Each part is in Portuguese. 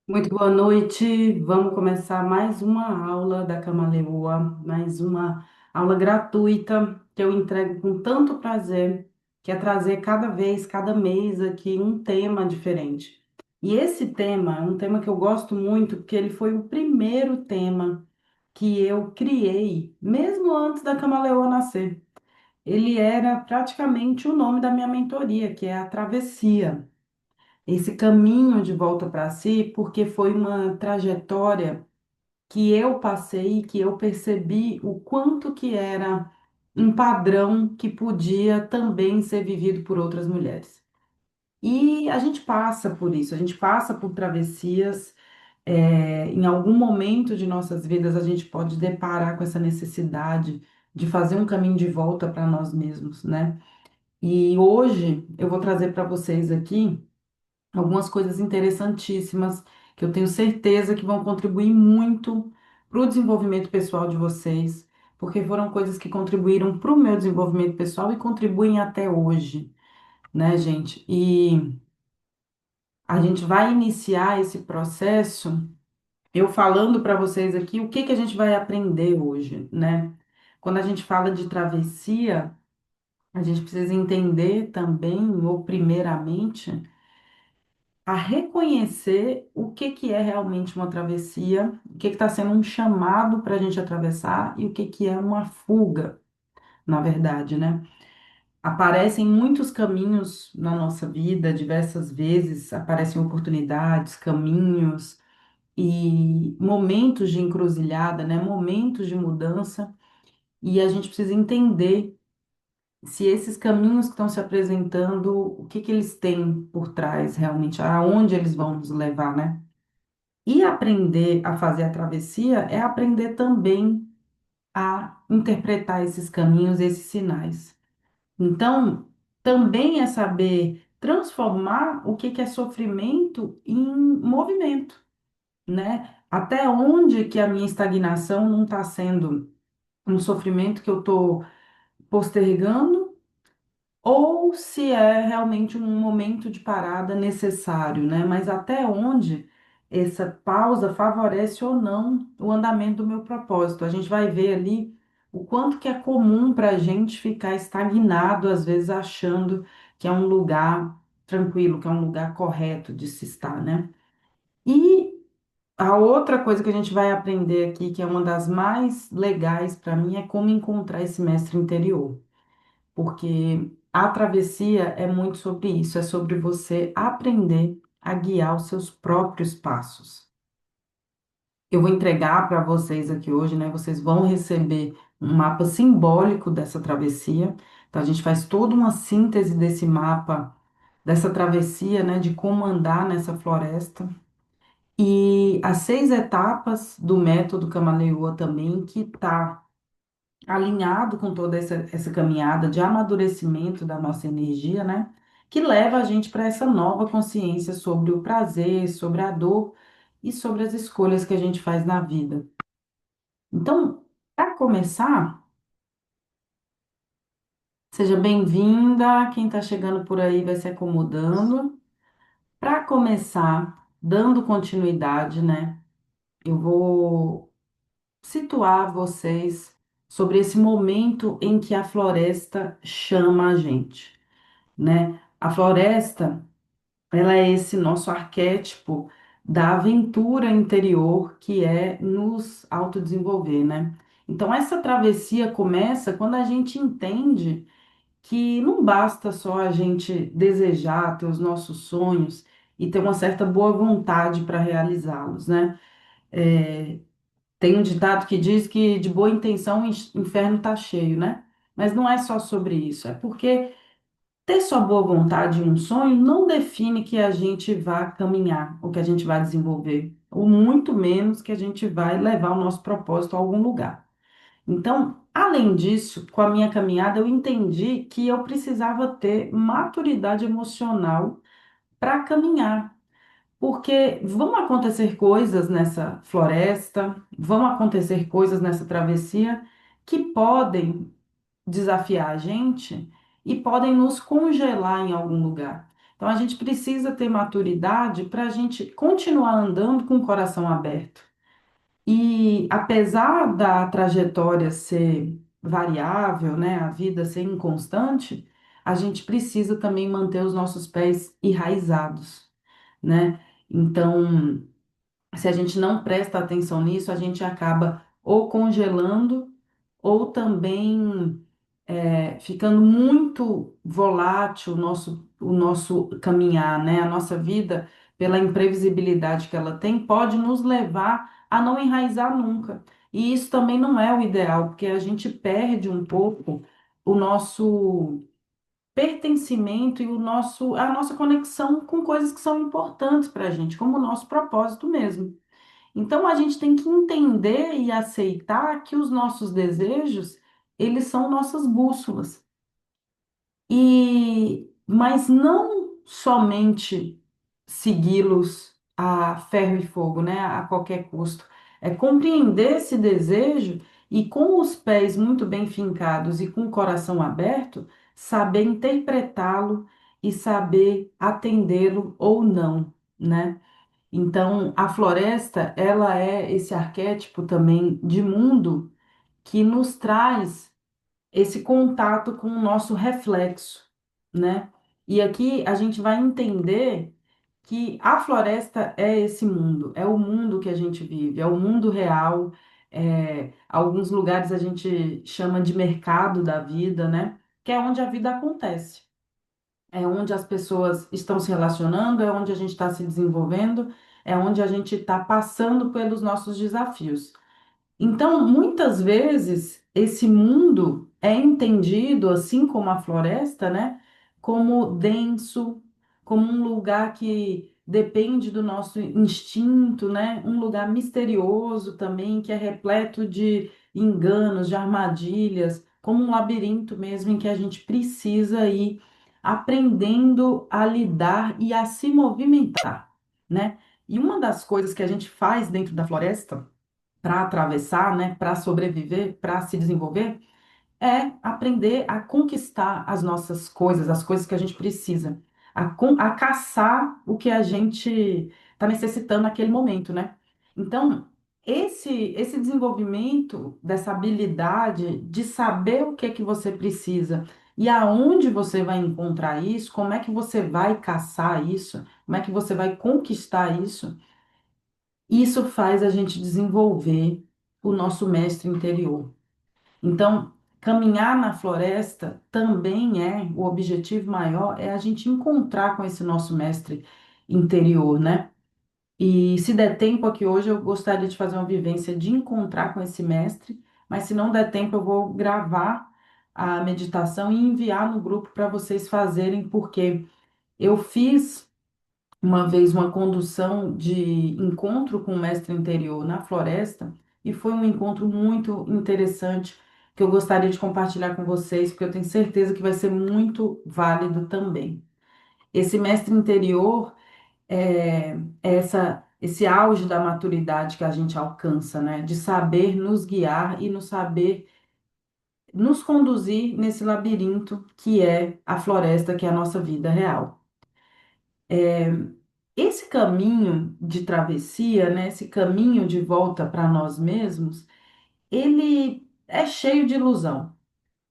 Muito boa noite. Vamos começar mais uma aula da Camaleoa, mais uma aula gratuita que eu entrego com tanto prazer, que é trazer cada vez, cada mês aqui um tema diferente. E esse tema é um tema que eu gosto muito, porque ele foi o primeiro tema que eu criei, mesmo antes da Camaleoa nascer. Ele era praticamente o nome da minha mentoria, que é a Travessia, esse caminho de volta para si, porque foi uma trajetória que eu passei, que eu percebi o quanto que era um padrão que podia também ser vivido por outras mulheres. E a gente passa por isso, a gente passa por travessias. Em algum momento de nossas vidas, a gente pode deparar com essa necessidade de fazer um caminho de volta para nós mesmos, né? E hoje eu vou trazer para vocês aqui algumas coisas interessantíssimas que eu tenho certeza que vão contribuir muito para o desenvolvimento pessoal de vocês, porque foram coisas que contribuíram para o meu desenvolvimento pessoal e contribuem até hoje, né, gente? E a gente vai iniciar esse processo eu falando para vocês aqui o que que a gente vai aprender hoje, né? Quando a gente fala de travessia, a gente precisa entender também, ou primeiramente, a reconhecer o que que é realmente uma travessia, o que está sendo um chamado para a gente atravessar e o que que é uma fuga, na verdade, né? Aparecem muitos caminhos na nossa vida, diversas vezes aparecem oportunidades, caminhos e momentos de encruzilhada, né? Momentos de mudança, e a gente precisa entender se esses caminhos que estão se apresentando, o que que eles têm por trás realmente, aonde eles vão nos levar, né? E aprender a fazer a travessia é aprender também a interpretar esses caminhos, esses sinais. Então, também é saber transformar o que que é sofrimento em movimento, né? Até onde que a minha estagnação não está sendo um sofrimento que eu estou postergando ou se é realmente um momento de parada necessário, né? Mas até onde essa pausa favorece ou não o andamento do meu propósito. A gente vai ver ali o quanto que é comum para a gente ficar estagnado, às vezes achando que é um lugar tranquilo, que é um lugar correto de se estar, né? E a outra coisa que a gente vai aprender aqui, que é uma das mais legais para mim, é como encontrar esse mestre interior, porque a travessia é muito sobre isso, é sobre você aprender a guiar os seus próprios passos. Eu vou entregar para vocês aqui hoje, né? Vocês vão receber um mapa simbólico dessa travessia. Então, a gente faz toda uma síntese desse mapa, dessa travessia, né? De como andar nessa floresta. E as 6 etapas do método Camaleoa também, que está alinhado com toda essa caminhada de amadurecimento da nossa energia, né? Que leva a gente para essa nova consciência sobre o prazer, sobre a dor e sobre as escolhas que a gente faz na vida. Então, para começar, seja bem-vinda. Quem está chegando por aí vai se acomodando. Para começar, dando continuidade, né? Eu vou situar vocês sobre esse momento em que a floresta chama a gente, né? A floresta, ela é esse nosso arquétipo da aventura interior que é nos autodesenvolver, né? Então, essa travessia começa quando a gente entende que não basta só a gente desejar ter os nossos sonhos e ter uma certa boa vontade para realizá-los, né? É, tem um ditado que diz que de boa intenção o inferno está cheio, né? Mas não é só sobre isso, é porque ter só boa vontade e um sonho não define que a gente vá caminhar, ou que a gente vai desenvolver, ou muito menos que a gente vai levar o nosso propósito a algum lugar. Então, além disso, com a minha caminhada, eu entendi que eu precisava ter maturidade emocional para caminhar, porque vão acontecer coisas nessa floresta, vão acontecer coisas nessa travessia que podem desafiar a gente e podem nos congelar em algum lugar. Então a gente precisa ter maturidade para a gente continuar andando com o coração aberto. E apesar da trajetória ser variável, né, a vida ser inconstante, a gente precisa também manter os nossos pés enraizados, né? Então, se a gente não presta atenção nisso, a gente acaba ou congelando ou também ficando muito volátil o nosso caminhar, né? A nossa vida, pela imprevisibilidade que ela tem, pode nos levar a não enraizar nunca. E isso também não é o ideal, porque a gente perde um pouco o nosso pertencimento e a nossa conexão com coisas que são importantes para a gente, como o nosso propósito mesmo. Então a gente tem que entender e aceitar que os nossos desejos, eles são nossas bússolas. Mas não somente segui-los a ferro e fogo, né, a qualquer custo. É compreender esse desejo e com os pés muito bem fincados e com o coração aberto, saber interpretá-lo e saber atendê-lo ou não, né? Então, a floresta, ela é esse arquétipo também de mundo que nos traz esse contato com o nosso reflexo, né? E aqui a gente vai entender que a floresta é esse mundo, é o mundo que a gente vive, é o mundo real. Alguns lugares a gente chama de mercado da vida, né? Que é onde a vida acontece, é onde as pessoas estão se relacionando, é onde a gente está se desenvolvendo, é onde a gente está passando pelos nossos desafios. Então, muitas vezes, esse mundo é entendido, assim como a floresta, né, como denso, como um lugar que depende do nosso instinto, né, um lugar misterioso também, que é repleto de enganos, de armadilhas, como um labirinto mesmo, em que a gente precisa ir aprendendo a lidar e a se movimentar, né? E uma das coisas que a gente faz dentro da floresta, para atravessar, né, para sobreviver, para se desenvolver, é aprender a conquistar as nossas coisas, as coisas que a gente precisa, a caçar o que a gente está necessitando naquele momento, né? Então, esse desenvolvimento dessa habilidade de saber o que é que você precisa e aonde você vai encontrar isso, como é que você vai caçar isso, como é que você vai conquistar isso, isso faz a gente desenvolver o nosso mestre interior. Então, caminhar na floresta também o objetivo maior é a gente encontrar com esse nosso mestre interior, né? E se der tempo aqui hoje, eu gostaria de fazer uma vivência de encontrar com esse mestre, mas se não der tempo, eu vou gravar a meditação e enviar no grupo para vocês fazerem, porque eu fiz uma vez uma condução de encontro com o mestre interior na floresta e foi um encontro muito interessante que eu gostaria de compartilhar com vocês, porque eu tenho certeza que vai ser muito válido também. Esse mestre interior esse auge da maturidade que a gente alcança, né? De saber nos guiar e nos saber nos conduzir nesse labirinto que é a floresta, que é a nossa vida real. Esse caminho de travessia, né, esse caminho de volta para nós mesmos, ele é cheio de ilusão.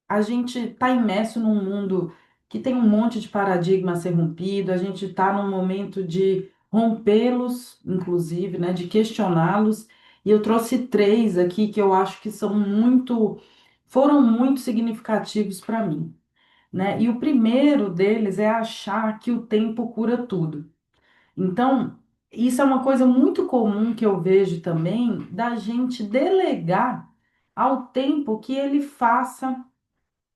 A gente está imerso num mundo que tem um monte de paradigma a ser rompido, a gente está num momento de rompê-los, inclusive, né, de questioná-los. E eu trouxe três aqui que eu acho que foram muito significativos para mim, né? E o primeiro deles é achar que o tempo cura tudo. Então, isso é uma coisa muito comum que eu vejo também da gente delegar ao tempo que ele faça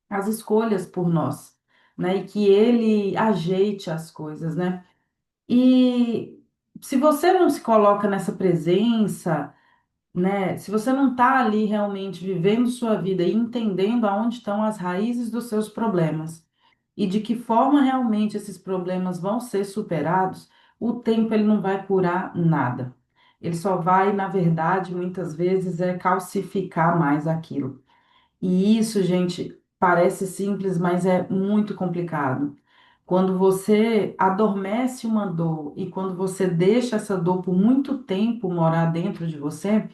as escolhas por nós, né? E que ele ajeite as coisas, né? E se você não se coloca nessa presença, né? Se você não está ali realmente vivendo sua vida e entendendo aonde estão as raízes dos seus problemas e de que forma realmente esses problemas vão ser superados, o tempo ele não vai curar nada. Ele só vai, na verdade, muitas vezes calcificar mais aquilo. E isso, gente, parece simples, mas é muito complicado. Quando você adormece uma dor e quando você deixa essa dor por muito tempo morar dentro de você,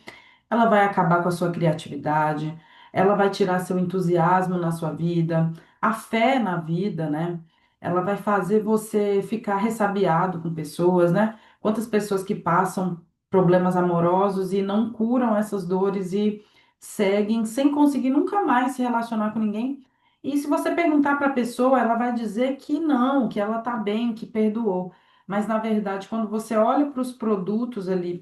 ela vai acabar com a sua criatividade, ela vai tirar seu entusiasmo na sua vida, a fé na vida, né? Ela vai fazer você ficar ressabiado com pessoas, né? Quantas pessoas que passam problemas amorosos e não curam essas dores e seguem sem conseguir nunca mais se relacionar com ninguém. E se você perguntar para a pessoa, ela vai dizer que não, que ela está bem, que perdoou. Mas na verdade, quando você olha para os produtos ali,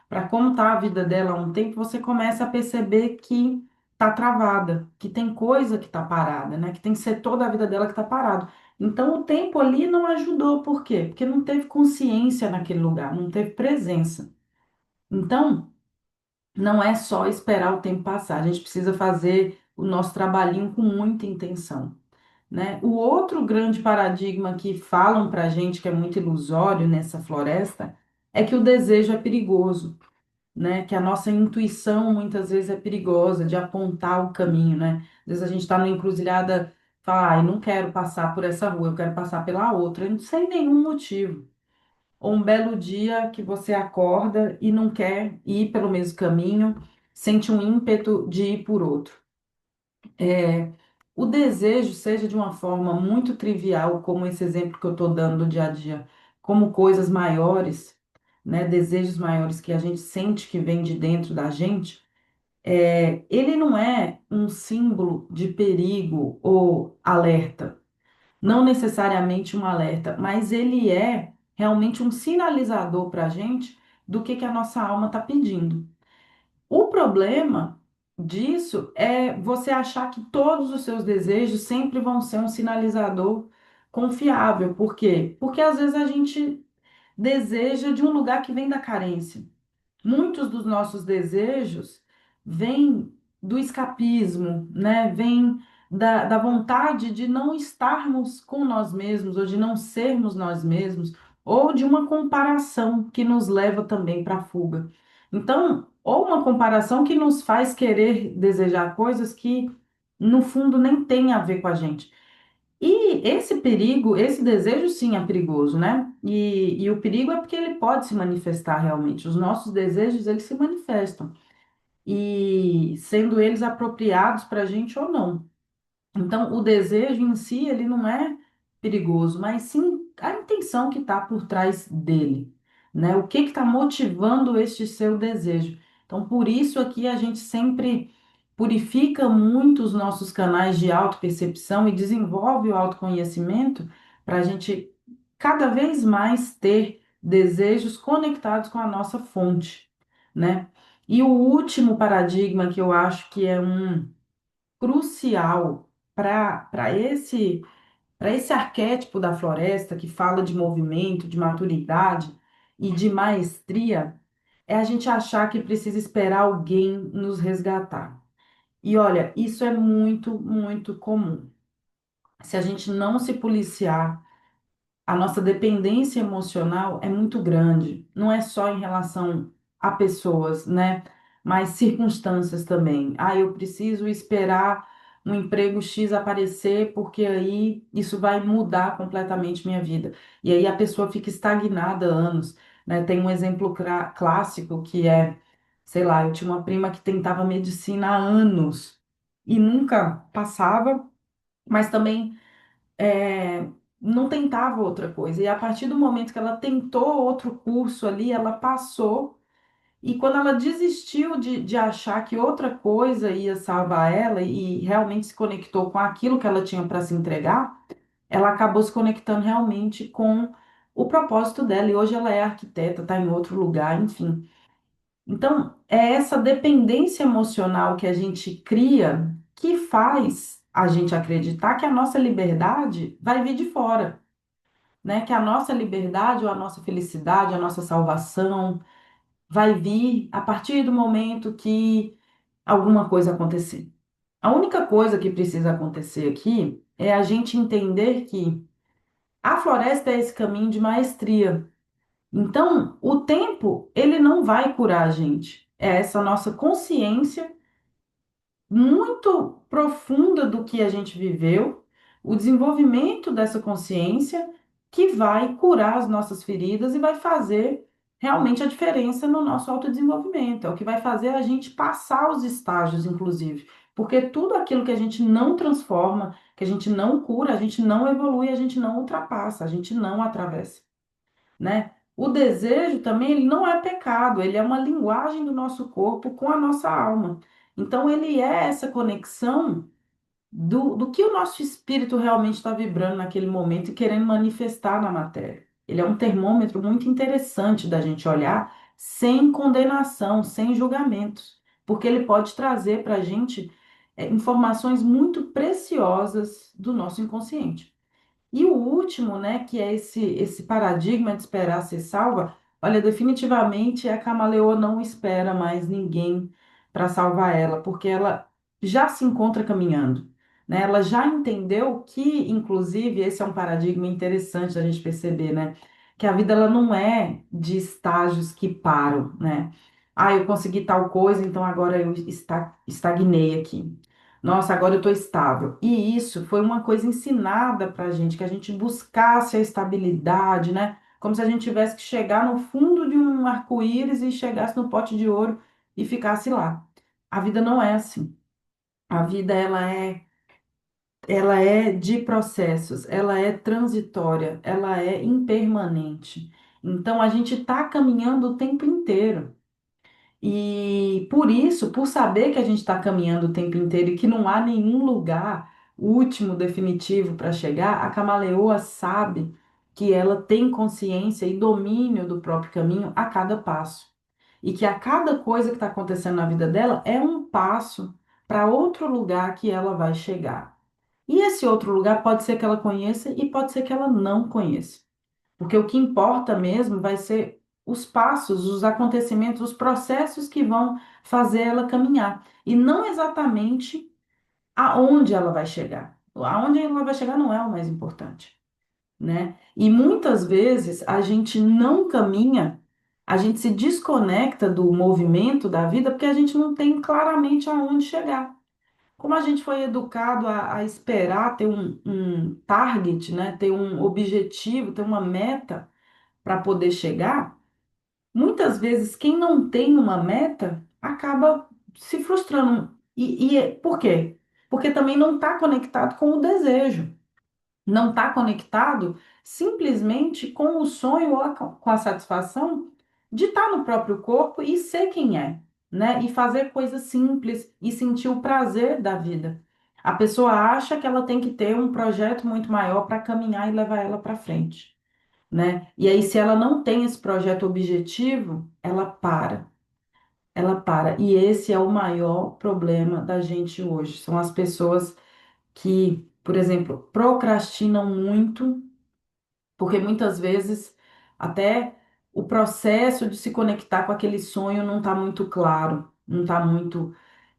para como está a vida dela há um tempo, você começa a perceber que está travada, que tem coisa que está parada, né? Que tem setor da vida dela que está parado. Então, o tempo ali não ajudou. Por quê? Porque não teve consciência naquele lugar, não teve presença. Então, não é só esperar o tempo passar, a gente precisa fazer o nosso trabalhinho com muita intenção, né? O outro grande paradigma que falam para a gente que é muito ilusório nessa floresta é que o desejo é perigoso, né? Que a nossa intuição muitas vezes é perigosa de apontar o caminho, né? Às vezes a gente está numa encruzilhada, fala, ai, não quero passar por essa rua, eu quero passar pela outra, sem nenhum motivo. Ou um belo dia que você acorda e não quer ir pelo mesmo caminho, sente um ímpeto de ir por outro. É, o desejo, seja de uma forma muito trivial, como esse exemplo que eu estou dando do dia a dia, como coisas maiores, né, desejos maiores que a gente sente que vem de dentro da gente, ele não é um símbolo de perigo ou alerta, não necessariamente um alerta, mas ele é realmente um sinalizador para a gente do que a nossa alma está pedindo. O problema disso é você achar que todos os seus desejos sempre vão ser um sinalizador confiável. Por quê? Porque às vezes a gente deseja de um lugar que vem da carência. Muitos dos nossos desejos vêm do escapismo, né? Vêm da vontade de não estarmos com nós mesmos, ou de não sermos nós mesmos, ou de uma comparação que nos leva também para a fuga. Então, ou uma comparação que nos faz querer desejar coisas que, no fundo, nem têm a ver com a gente. E esse perigo, esse desejo sim é perigoso, né? E o perigo é porque ele pode se manifestar realmente. Os nossos desejos, eles se manifestam. E sendo eles apropriados para a gente ou não. Então, o desejo em si, ele não é perigoso, mas sim a intenção que está por trás dele, né? O que está motivando este seu desejo. Então, por isso aqui a gente sempre purifica muito os nossos canais de autopercepção e desenvolve o autoconhecimento para a gente cada vez mais ter desejos conectados com a nossa fonte, né? E o último paradigma que eu acho que é um crucial para esse arquétipo da floresta que fala de movimento, de maturidade e de maestria, é a gente achar que precisa esperar alguém nos resgatar. E olha, isso é muito, muito comum. Se a gente não se policiar, a nossa dependência emocional é muito grande. Não é só em relação a pessoas, né? Mas circunstâncias também. Ah, eu preciso esperar um emprego X aparecer, porque aí isso vai mudar completamente minha vida. E aí a pessoa fica estagnada há anos, né? Tem um exemplo clássico que é, sei lá, eu tinha uma prima que tentava medicina há anos e nunca passava, mas também não tentava outra coisa. E a partir do momento que ela tentou outro curso ali, ela passou. E quando ela desistiu de achar que outra coisa ia salvar ela e realmente se conectou com aquilo que ela tinha para se entregar, ela acabou se conectando realmente com o propósito dela. E hoje ela é arquiteta, está em outro lugar, enfim. Então, é essa dependência emocional que a gente cria que faz a gente acreditar que a nossa liberdade vai vir de fora, né? Que a nossa liberdade ou a nossa felicidade, a nossa salvação vai vir a partir do momento que alguma coisa acontecer. A única coisa que precisa acontecer aqui é a gente entender que a floresta é esse caminho de maestria. Então, o tempo, ele não vai curar a gente. É essa nossa consciência muito profunda do que a gente viveu, o desenvolvimento dessa consciência que vai curar as nossas feridas e vai fazer realmente a diferença no nosso autodesenvolvimento. É o que vai fazer a gente passar os estágios, inclusive. Porque tudo aquilo que a gente não transforma, que a gente não cura, a gente não evolui, a gente não ultrapassa, a gente não atravessa, né? O desejo também, ele não é pecado, ele é uma linguagem do nosso corpo com a nossa alma. Então, ele é essa conexão do que o nosso espírito realmente está vibrando naquele momento e querendo manifestar na matéria. Ele é um termômetro muito interessante da gente olhar sem condenação, sem julgamentos, porque ele pode trazer para a gente informações muito preciosas do nosso inconsciente. E o último, né, que é esse paradigma de esperar ser salva, olha, definitivamente a Camaleoa não espera mais ninguém para salvar ela, porque ela já se encontra caminhando, né? Ela já entendeu que, inclusive, esse é um paradigma interessante da gente perceber, né? Que a vida ela não é de estágios que param, né? Ah, eu consegui tal coisa, então agora eu estagnei aqui. Nossa, agora eu estou estável. E isso foi uma coisa ensinada para a gente, que a gente buscasse a estabilidade, né? Como se a gente tivesse que chegar no fundo de um arco-íris e chegasse no pote de ouro e ficasse lá. A vida não é assim. A vida, ela é de processos, ela é transitória, ela é impermanente. Então, a gente está caminhando o tempo inteiro. E por isso, por saber que a gente está caminhando o tempo inteiro e que não há nenhum lugar último, definitivo para chegar, a camaleoa sabe que ela tem consciência e domínio do próprio caminho a cada passo. E que a cada coisa que está acontecendo na vida dela é um passo para outro lugar que ela vai chegar. E esse outro lugar pode ser que ela conheça e pode ser que ela não conheça. Porque o que importa mesmo vai ser os passos, os acontecimentos, os processos que vão fazer ela caminhar. E não exatamente aonde ela vai chegar. Aonde ela vai chegar não é o mais importante, né? E muitas vezes a gente não caminha, a gente se desconecta do movimento da vida porque a gente não tem claramente aonde chegar. Como a gente foi educado a esperar ter um target, né? Ter um objetivo, ter uma meta para poder chegar, muitas vezes quem não tem uma meta acaba se frustrando. Por quê? Porque também não está conectado com o desejo, não está conectado simplesmente com o sonho ou com a satisfação de estar no próprio corpo e ser quem é, né? E fazer coisas simples e sentir o prazer da vida. A pessoa acha que ela tem que ter um projeto muito maior para caminhar e levar ela para frente, né? E aí, se ela não tem esse projeto objetivo, ela para. Ela para. E esse é o maior problema da gente hoje. São as pessoas que, por exemplo, procrastinam muito, porque muitas vezes até o processo de se conectar com aquele sonho não está muito claro, não está muito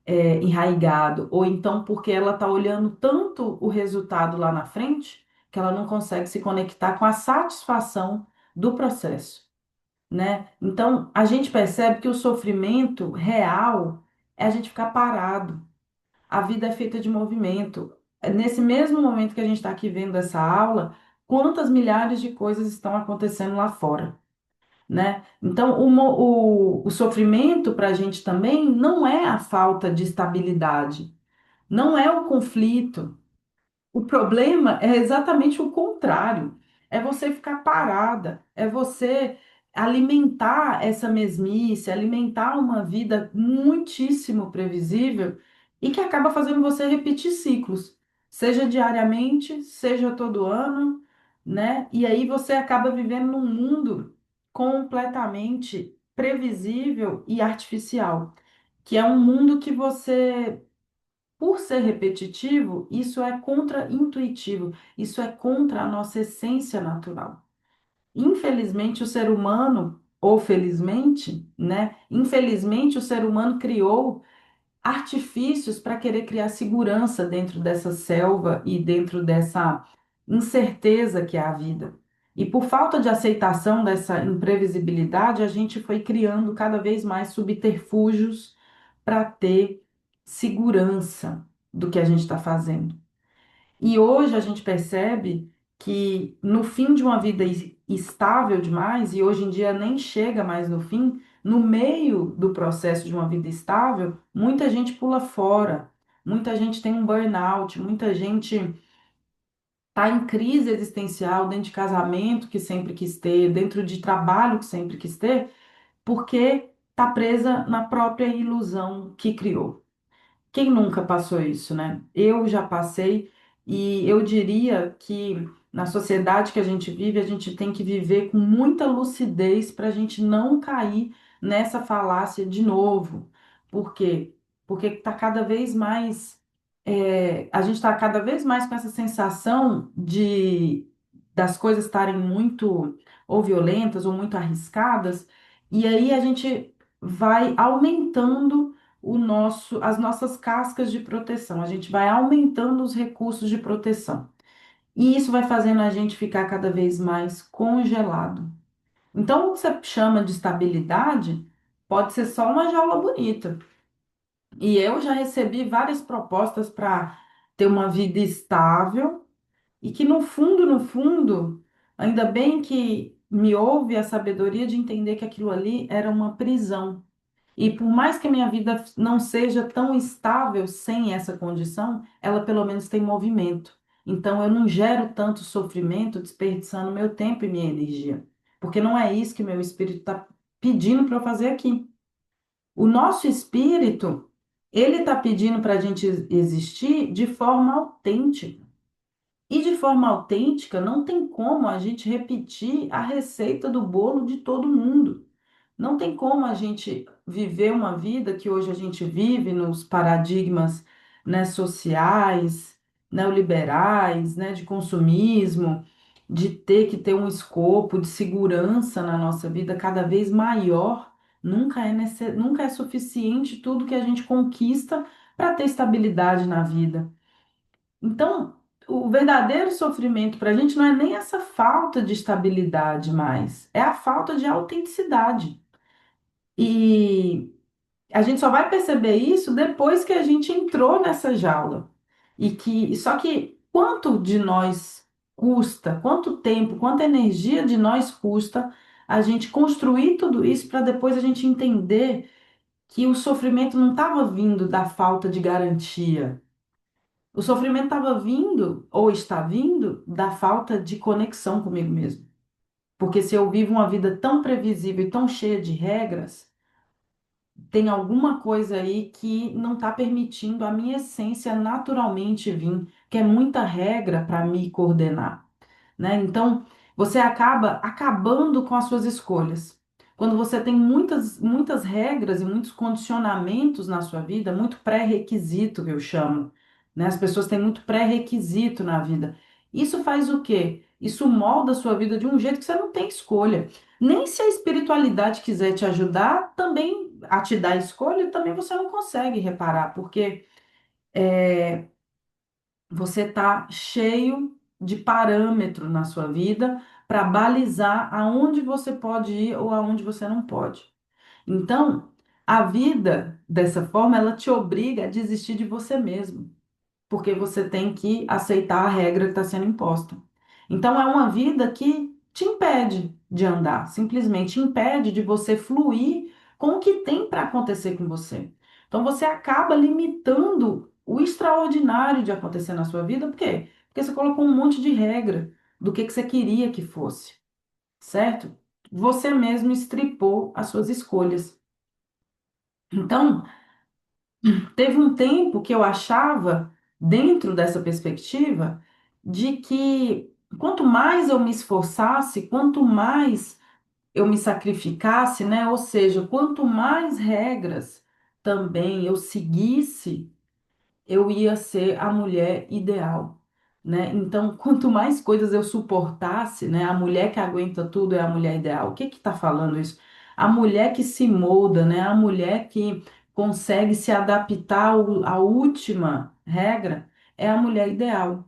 enraigado, ou então porque ela está olhando tanto o resultado lá na frente que ela não consegue se conectar com a satisfação do processo, né? Então, a gente percebe que o sofrimento real é a gente ficar parado. A vida é feita de movimento. Nesse mesmo momento que a gente está aqui vendo essa aula, quantas milhares de coisas estão acontecendo lá fora, né? Então, o sofrimento para a gente também não é a falta de estabilidade, não é o conflito. O problema é exatamente o contrário. É você ficar parada, é você alimentar essa mesmice, alimentar uma vida muitíssimo previsível e que acaba fazendo você repetir ciclos, seja diariamente, seja todo ano, né? E aí você acaba vivendo num mundo completamente previsível e artificial, que é um mundo que você por ser repetitivo, isso é contra-intuitivo, isso é contra a nossa essência natural. Infelizmente, o ser humano, ou felizmente, né? Infelizmente, o ser humano criou artifícios para querer criar segurança dentro dessa selva e dentro dessa incerteza que é a vida. E por falta de aceitação dessa imprevisibilidade, a gente foi criando cada vez mais subterfúgios para ter segurança do que a gente está fazendo. E hoje a gente percebe que no fim de uma vida estável demais, e hoje em dia nem chega mais no fim, no meio do processo de uma vida estável, muita gente pula fora, muita gente tem um burnout, muita gente está em crise existencial dentro de casamento que sempre quis ter, dentro de trabalho que sempre quis ter, porque está presa na própria ilusão que criou. Quem nunca passou isso, né? Eu já passei e eu diria que na sociedade que a gente vive, a gente tem que viver com muita lucidez para a gente não cair nessa falácia de novo. Por quê? Porque está cada vez mais, a gente está cada vez mais com essa sensação de das coisas estarem muito ou violentas ou muito arriscadas, e aí a gente vai aumentando as nossas cascas de proteção. A gente vai aumentando os recursos de proteção. E isso vai fazendo a gente ficar cada vez mais congelado. Então, o que você chama de estabilidade pode ser só uma jaula bonita. E eu já recebi várias propostas para ter uma vida estável e que no fundo, ainda bem que me houve a sabedoria de entender que aquilo ali era uma prisão. E por mais que a minha vida não seja tão estável sem essa condição, ela pelo menos tem movimento. Então eu não gero tanto sofrimento desperdiçando meu tempo e minha energia. Porque não é isso que meu espírito está pedindo para eu fazer aqui. O nosso espírito, ele está pedindo para a gente existir de forma autêntica. E de forma autêntica, não tem como a gente repetir a receita do bolo de todo mundo. Não tem como a gente viver uma vida que hoje a gente vive nos paradigmas, né, sociais, neoliberais, né, de consumismo, de ter que ter um escopo de segurança na nossa vida cada vez maior. Nunca é suficiente tudo que a gente conquista para ter estabilidade na vida. Então, o verdadeiro sofrimento para a gente não é nem essa falta de estabilidade mais, é a falta de autenticidade. E a gente só vai perceber isso depois que a gente entrou nessa jaula. Só que quanto de nós custa, quanto tempo, quanta energia de nós custa a gente construir tudo isso para depois a gente entender que o sofrimento não estava vindo da falta de garantia. O sofrimento estava vindo, ou está vindo, da falta de conexão comigo mesmo. Porque se eu vivo uma vida tão previsível e tão cheia de regras, tem alguma coisa aí que não está permitindo a minha essência naturalmente vir, que é muita regra para me coordenar, né? Então, você acaba acabando com as suas escolhas. Quando você tem muitas regras e muitos condicionamentos na sua vida, muito pré-requisito, que eu chamo, né? As pessoas têm muito pré-requisito na vida. Isso faz o quê? Isso molda a sua vida de um jeito que você não tem escolha. Nem se a espiritualidade quiser te ajudar, também a te dar escolha, também você não consegue reparar, porque você está cheio de parâmetro na sua vida para balizar aonde você pode ir ou aonde você não pode. Então, a vida, dessa forma, ela te obriga a desistir de você mesmo porque você tem que aceitar a regra que está sendo imposta. Então, é uma vida que te impede de andar, simplesmente impede de você fluir com o que tem para acontecer com você. Então, você acaba limitando o extraordinário de acontecer na sua vida, por quê? Porque você colocou um monte de regra do que você queria que fosse, certo? Você mesmo estripou as suas escolhas. Então, teve um tempo que eu achava, dentro dessa perspectiva, de que quanto mais eu me esforçasse, quanto mais eu me sacrificasse, né? Ou seja, quanto mais regras também eu seguisse, eu ia ser a mulher ideal, né? Então, quanto mais coisas eu suportasse, né? A mulher que aguenta tudo é a mulher ideal. O que que está falando isso? A mulher que se molda, né? A mulher que consegue se adaptar à última regra é a mulher ideal.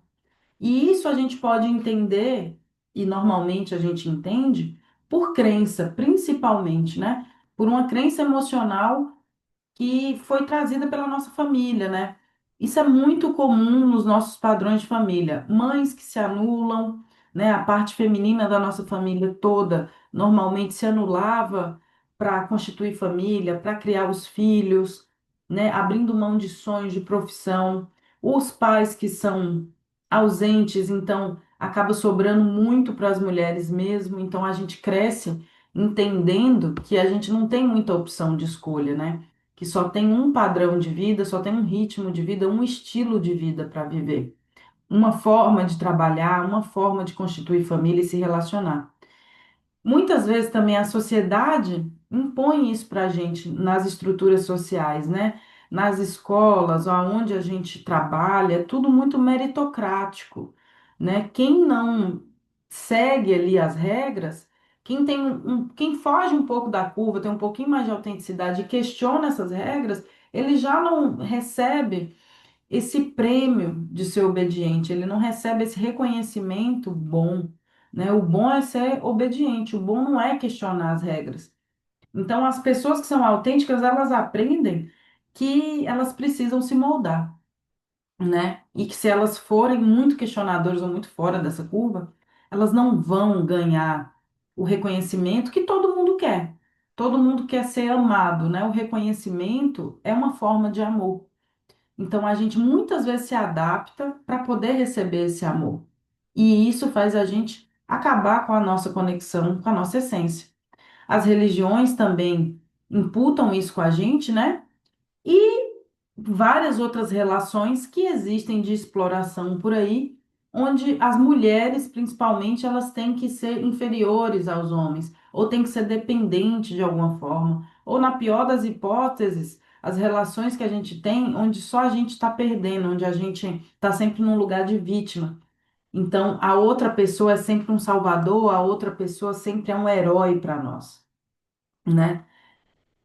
E isso a gente pode entender, e normalmente a gente entende, por crença, principalmente, né? Por uma crença emocional que foi trazida pela nossa família, né? Isso é muito comum nos nossos padrões de família. Mães que se anulam, né? A parte feminina da nossa família toda normalmente se anulava para constituir família, para criar os filhos, né? Abrindo mão de sonhos de profissão. Os pais que são ausentes, então acaba sobrando muito para as mulheres mesmo. Então a gente cresce entendendo que a gente não tem muita opção de escolha, né? Que só tem um padrão de vida, só tem um ritmo de vida, um estilo de vida para viver, uma forma de trabalhar, uma forma de constituir família e se relacionar. Muitas vezes também a sociedade impõe isso para a gente nas estruturas sociais, né? Nas escolas, onde a gente trabalha, é tudo muito meritocrático, né? Quem não segue ali as regras, quem foge um pouco da curva, tem um pouquinho mais de autenticidade e questiona essas regras, ele já não recebe esse prêmio de ser obediente, ele não recebe esse reconhecimento bom, né? O bom é ser obediente, o bom não é questionar as regras. Então, as pessoas que são autênticas, elas aprendem que elas precisam se moldar, né? E que se elas forem muito questionadoras ou muito fora dessa curva, elas não vão ganhar o reconhecimento que todo mundo quer. Todo mundo quer ser amado, né? O reconhecimento é uma forma de amor. Então a gente muitas vezes se adapta para poder receber esse amor. E isso faz a gente acabar com a nossa conexão, com a nossa essência. As religiões também imputam isso com a gente, né? E várias outras relações que existem de exploração por aí, onde as mulheres, principalmente, elas têm que ser inferiores aos homens, ou têm que ser dependentes de alguma forma, ou na pior das hipóteses, as relações que a gente tem, onde só a gente está perdendo, onde a gente está sempre num lugar de vítima. Então, a outra pessoa é sempre um salvador, a outra pessoa sempre é um herói para nós, né?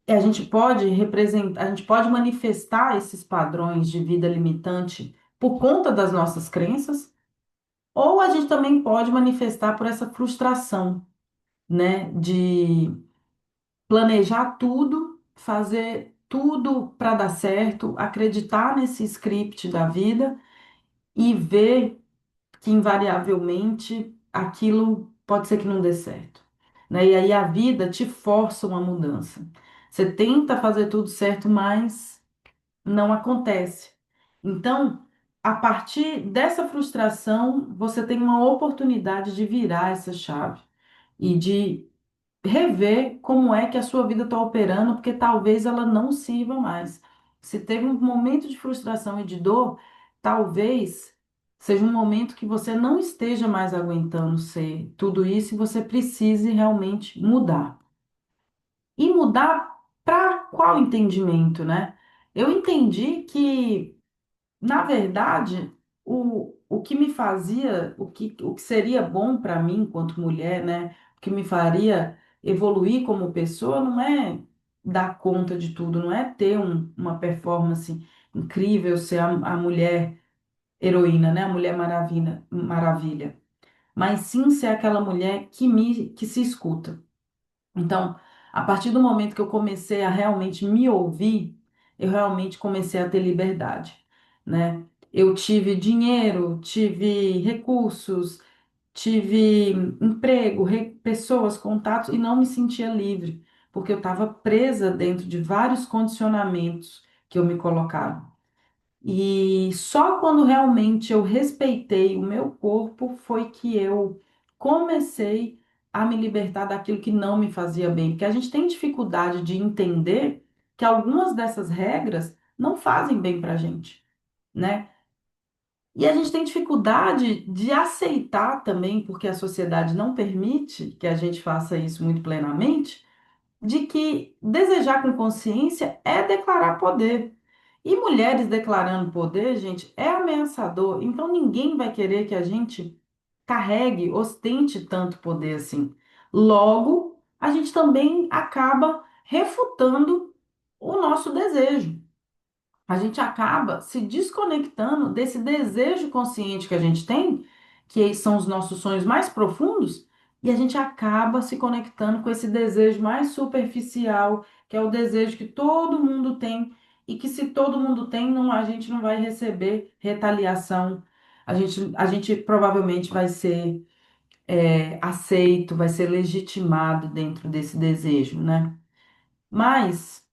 E a gente pode representar, a gente pode manifestar esses padrões de vida limitante por conta das nossas crenças, ou a gente também pode manifestar por essa frustração, né, de planejar tudo, fazer tudo para dar certo, acreditar nesse script da vida e ver que invariavelmente aquilo pode ser que não dê certo, né? E aí a vida te força uma mudança. Você tenta fazer tudo certo, mas não acontece. Então, a partir dessa frustração, você tem uma oportunidade de virar essa chave e de rever como é que a sua vida está operando, porque talvez ela não sirva mais. Se teve um momento de frustração e de dor, talvez seja um momento que você não esteja mais aguentando ser tudo isso e você precise realmente mudar. E mudar para qual entendimento, né? Eu entendi que na verdade, o que me fazia, o que seria bom para mim enquanto mulher, né? O que me faria evoluir como pessoa não é dar conta de tudo, não é ter uma performance incrível, ser a mulher heroína, né? A mulher maravilha, mas sim ser aquela mulher que se escuta. Então, a partir do momento que eu comecei a realmente me ouvir, eu realmente comecei a ter liberdade, né? Eu tive dinheiro, tive recursos, tive emprego, pessoas, contatos e não me sentia livre, porque eu estava presa dentro de vários condicionamentos que eu me colocava. E só quando realmente eu respeitei o meu corpo foi que eu comecei a me libertar daquilo que não me fazia bem. Porque a gente tem dificuldade de entender que algumas dessas regras não fazem bem para a gente, né? E a gente tem dificuldade de aceitar também, porque a sociedade não permite que a gente faça isso muito plenamente de que desejar com consciência é declarar poder. E mulheres declarando poder, gente, é ameaçador. Então ninguém vai querer que a gente carregue, ostente tanto poder assim. Logo, a gente também acaba refutando o nosso desejo. A gente acaba se desconectando desse desejo consciente que a gente tem, que são os nossos sonhos mais profundos, e a gente acaba se conectando com esse desejo mais superficial, que é o desejo que todo mundo tem e que se todo mundo tem, não, a gente não vai receber retaliação. A gente provavelmente vai ser aceito, vai ser legitimado dentro desse desejo, né? Mas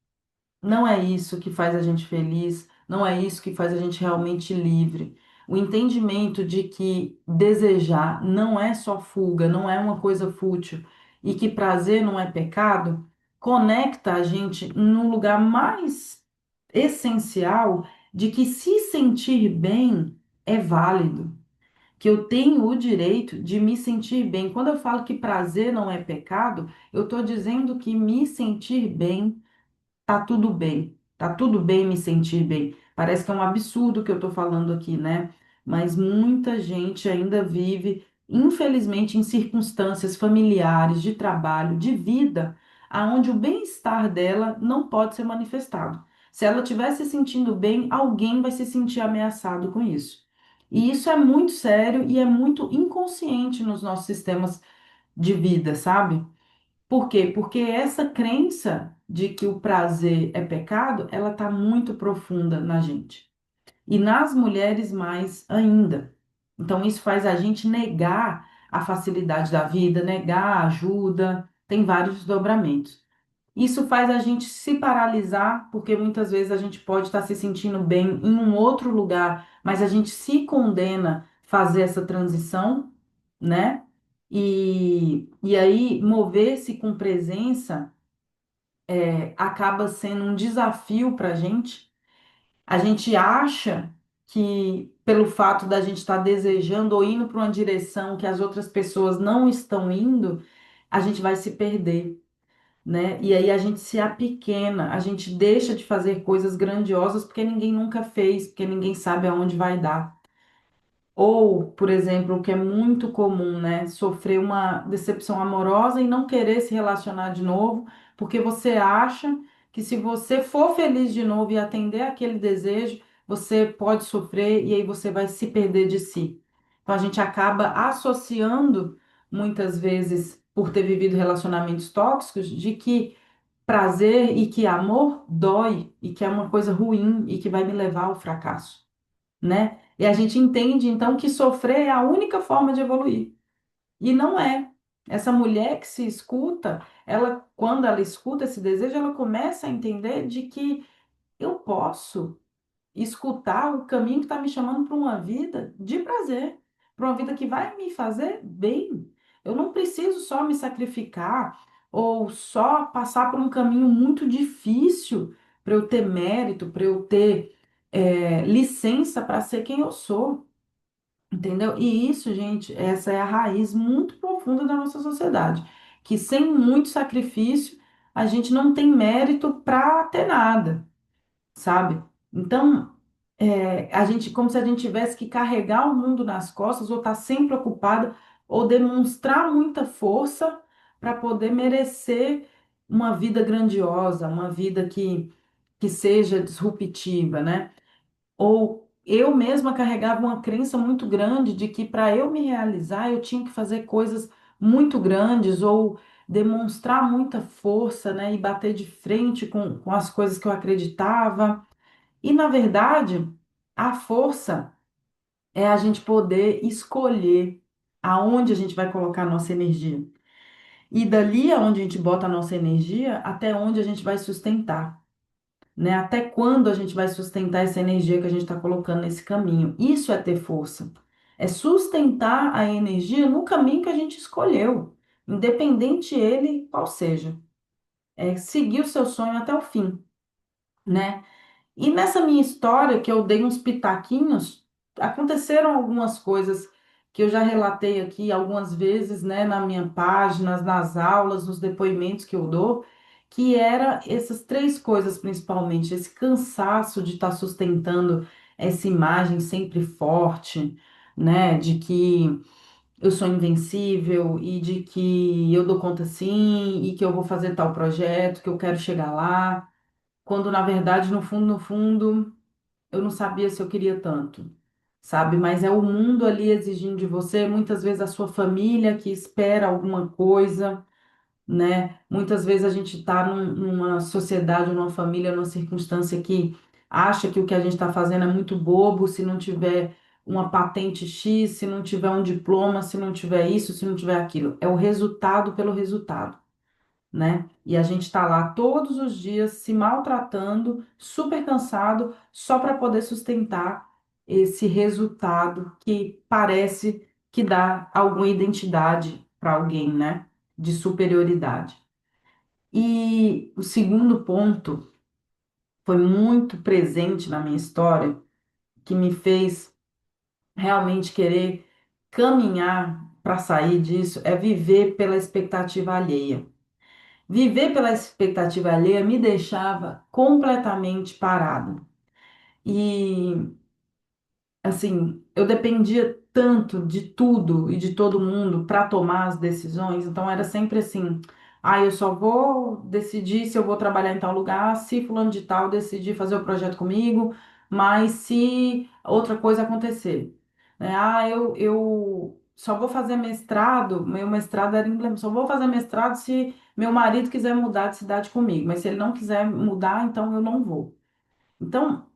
não é isso que faz a gente feliz, não é isso que faz a gente realmente livre. O entendimento de que desejar não é só fuga, não é uma coisa fútil e que prazer não é pecado, conecta a gente no lugar mais essencial de que se sentir bem é válido, que eu tenho o direito de me sentir bem. Quando eu falo que prazer não é pecado, eu estou dizendo que me sentir bem tá tudo bem, tá tudo bem me sentir bem. Parece que é um absurdo o que eu tô falando aqui, né? Mas muita gente ainda vive, infelizmente, em circunstâncias familiares, de trabalho, de vida, aonde o bem-estar dela não pode ser manifestado. Se ela estiver se sentindo bem, alguém vai se sentir ameaçado com isso. E isso é muito sério e é muito inconsciente nos nossos sistemas de vida, sabe? Por quê? Porque essa crença de que o prazer é pecado, ela está muito profunda na gente. E nas mulheres mais ainda. Então, isso faz a gente negar a facilidade da vida, negar a ajuda, tem vários desdobramentos. Isso faz a gente se paralisar, porque muitas vezes a gente pode estar se sentindo bem em um outro lugar, mas a gente se condena a fazer essa transição, né? E aí, mover-se com presença acaba sendo um desafio para a gente. A gente acha que, pelo fato da gente estar desejando ou indo para uma direção que as outras pessoas não estão indo, a gente vai se perder, né? E aí a gente se apequena, a gente deixa de fazer coisas grandiosas porque ninguém nunca fez, porque ninguém sabe aonde vai dar. Ou, por exemplo, o que é muito comum, né? Sofrer uma decepção amorosa e não querer se relacionar de novo, porque você acha que se você for feliz de novo e atender aquele desejo, você pode sofrer e aí você vai se perder de si. Então a gente acaba associando, muitas vezes, por ter vivido relacionamentos tóxicos, de que prazer e que amor dói e que é uma coisa ruim e que vai me levar ao fracasso, né? E a gente entende então que sofrer é a única forma de evoluir. E não é. Essa mulher que se escuta, ela, quando ela escuta esse desejo, ela começa a entender de que eu posso escutar o caminho que está me chamando para uma vida de prazer, para uma vida que vai me fazer bem. Eu não preciso só me sacrificar ou só passar por um caminho muito difícil para eu ter mérito, para eu ter licença para ser quem eu sou. Entendeu? E isso, gente, essa é a raiz muito profunda da nossa sociedade, que sem muito sacrifício a gente não tem mérito para ter nada, sabe? Então, a gente, como se a gente tivesse que carregar o mundo nas costas, ou estar sempre ocupada, ou demonstrar muita força para poder merecer uma vida grandiosa, uma vida que seja disruptiva, né? Ou eu mesma carregava uma crença muito grande de que para eu me realizar eu tinha que fazer coisas muito grandes ou demonstrar muita força, né? E bater de frente com as coisas que eu acreditava. E, na verdade, a força é a gente poder escolher aonde a gente vai colocar a nossa energia. E dali aonde a gente bota a nossa energia, até onde a gente vai sustentar, né? Até quando a gente vai sustentar essa energia que a gente está colocando nesse caminho? Isso é ter força. É sustentar a energia no caminho que a gente escolheu, independente ele qual seja. É seguir o seu sonho até o fim, né? E nessa minha história, que eu dei uns pitaquinhos, aconteceram algumas coisas que eu já relatei aqui algumas vezes, né, na minha página, nas aulas, nos depoimentos que eu dou, que era essas três coisas principalmente, esse cansaço de estar sustentando essa imagem sempre forte, né, de que eu sou invencível e de que eu dou conta sim e que eu vou fazer tal projeto, que eu quero chegar lá quando na verdade, no fundo, eu não sabia se eu queria tanto, sabe? Mas é o mundo ali exigindo de você, muitas vezes a sua família que espera alguma coisa, né? Muitas vezes a gente está numa sociedade, numa família, numa circunstância que acha que o que a gente está fazendo é muito bobo se não tiver uma patente X, se não tiver um diploma, se não tiver isso, se não tiver aquilo. É o resultado pelo resultado, né? E a gente está lá todos os dias se maltratando, super cansado, só para poder sustentar esse resultado que parece que dá alguma identidade para alguém, né? De superioridade. E o segundo ponto foi muito presente na minha história, que me fez realmente querer caminhar para sair disso, é viver pela expectativa alheia. Viver pela expectativa alheia me deixava completamente parada. E assim, eu dependia tanto de tudo e de todo mundo para tomar as decisões, então era sempre assim: ah, eu só vou decidir se eu vou trabalhar em tal lugar, se fulano de tal decidir fazer o projeto comigo, mas se outra coisa acontecer, né? Ah, eu só vou fazer mestrado, meu mestrado era em inglês, só vou fazer mestrado se meu marido quiser mudar de cidade comigo, mas se ele não quiser mudar, então eu não vou. Então,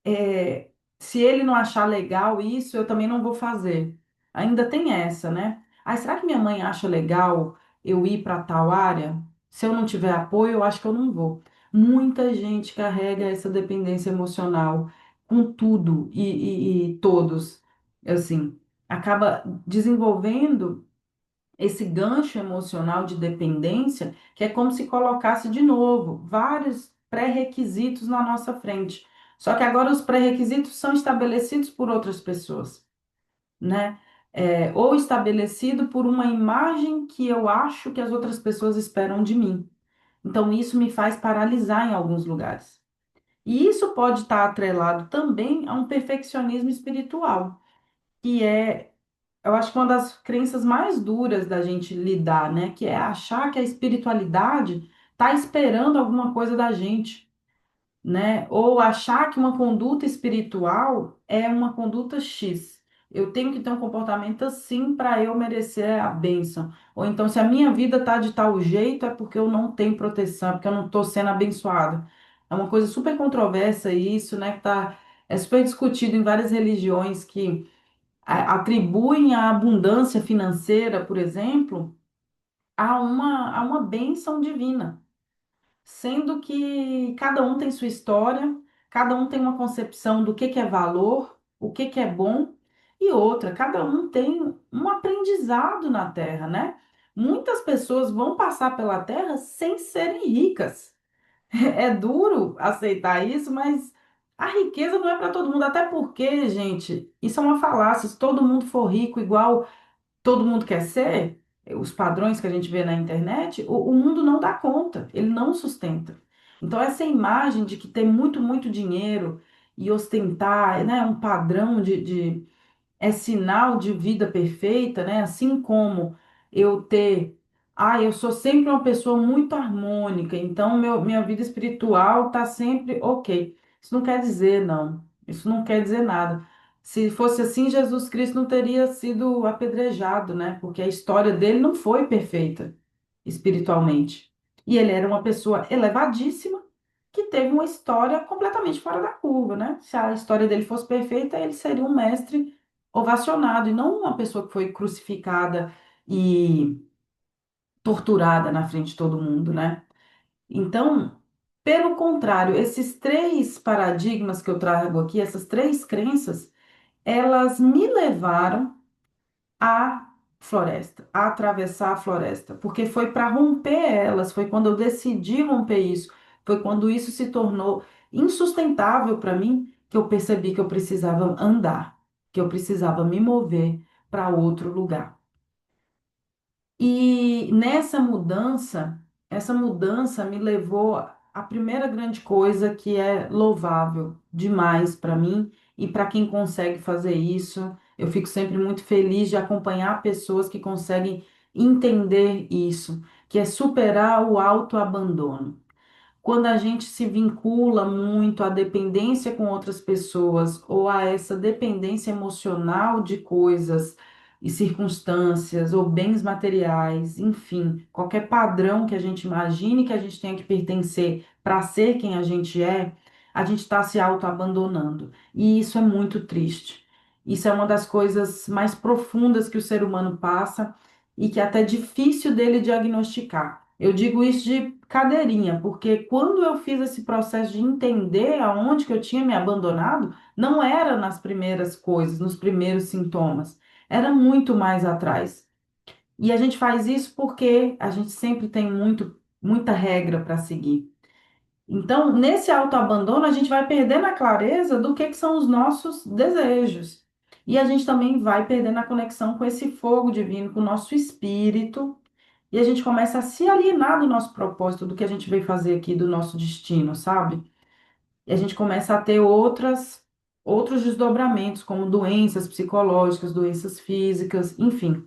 é, se ele não achar legal isso, eu também não vou fazer. Ainda tem essa, né? Ah, será que minha mãe acha legal eu ir para tal área? Se eu não tiver apoio, eu acho que eu não vou. Muita gente carrega essa dependência emocional com tudo e todos, assim, acaba desenvolvendo esse gancho emocional de dependência, que é como se colocasse de novo vários pré-requisitos na nossa frente. Só que agora os pré-requisitos são estabelecidos por outras pessoas, né? Ou estabelecido por uma imagem que eu acho que as outras pessoas esperam de mim. Então, isso me faz paralisar em alguns lugares. E isso pode estar atrelado também a um perfeccionismo espiritual, que é, eu acho que uma das crenças mais duras da gente lidar, né? Que é achar que a espiritualidade está esperando alguma coisa da gente, né? Ou achar que uma conduta espiritual é uma conduta X. Eu tenho que ter um comportamento assim para eu merecer a bênção. Ou então, se a minha vida está de tal jeito, é porque eu não tenho proteção, é porque eu não estou sendo abençoada. É uma coisa super controversa isso, né? Que tá, é super discutido em várias religiões que atribuem a abundância financeira, por exemplo, a uma bênção divina, sendo que cada um tem sua história, cada um tem uma concepção do que é valor, o que é bom, e outra, cada um tem um aprendizado na Terra, né? Muitas pessoas vão passar pela Terra sem serem ricas. É duro aceitar isso, mas a riqueza não é para todo mundo, até porque, gente, isso é uma falácia. Se todo mundo for rico igual todo mundo quer ser, os padrões que a gente vê na internet, o mundo não dá conta, ele não sustenta. Então, essa imagem de que ter muito, muito dinheiro e ostentar, né, um padrão de é sinal de vida perfeita, né? Assim como eu ter, eu sou sempre uma pessoa muito harmônica, então minha vida espiritual tá sempre ok. Isso não quer dizer, não. Isso não quer dizer nada. Se fosse assim, Jesus Cristo não teria sido apedrejado, né? Porque a história dele não foi perfeita espiritualmente. E ele era uma pessoa elevadíssima que teve uma história completamente fora da curva, né? Se a história dele fosse perfeita, ele seria um mestre ovacionado e não uma pessoa que foi crucificada e torturada na frente de todo mundo, né? Então, pelo contrário, esses três paradigmas que eu trago aqui, essas três crenças, elas me levaram à floresta, a atravessar a floresta, porque foi para romper elas, foi quando eu decidi romper isso, foi quando isso se tornou insustentável para mim que eu percebi que eu precisava andar, que eu precisava me mover para outro lugar. E nessa mudança, essa mudança me levou à primeira grande coisa que é louvável demais para mim e para quem consegue fazer isso. Eu fico sempre muito feliz de acompanhar pessoas que conseguem entender isso, que é superar o autoabandono. Quando a gente se vincula muito à dependência com outras pessoas ou a essa dependência emocional de coisas, e circunstâncias ou bens materiais, enfim, qualquer padrão que a gente imagine que a gente tenha que pertencer para ser quem a gente está se auto-abandonando. E isso é muito triste. Isso é uma das coisas mais profundas que o ser humano passa e que é até difícil dele diagnosticar. Eu digo isso de cadeirinha, porque quando eu fiz esse processo de entender aonde que eu tinha me abandonado, não era nas primeiras coisas, nos primeiros sintomas, era muito mais atrás. E a gente faz isso porque a gente sempre tem muita regra para seguir. Então, nesse autoabandono, a gente vai perdendo a clareza do que são os nossos desejos. E a gente também vai perdendo a conexão com esse fogo divino, com o nosso espírito, e a gente começa a se alienar do nosso propósito, do que a gente veio fazer aqui, do nosso destino, sabe? E a gente começa a ter outros desdobramentos, como doenças psicológicas, doenças físicas, enfim.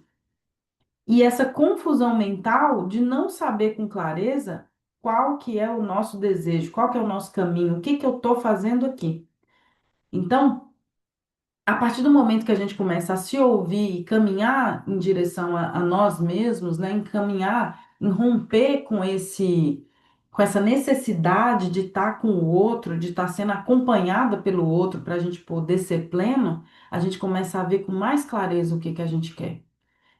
E essa confusão mental de não saber com clareza qual que é o nosso desejo, qual que é o nosso caminho, o que que eu estou fazendo aqui. Então, a partir do momento que a gente começa a se ouvir e caminhar em direção a nós mesmos, né, em caminhar, em romper com essa necessidade de estar com o outro, de estar sendo acompanhada pelo outro para a gente poder ser pleno, a gente começa a ver com mais clareza o que que a gente quer.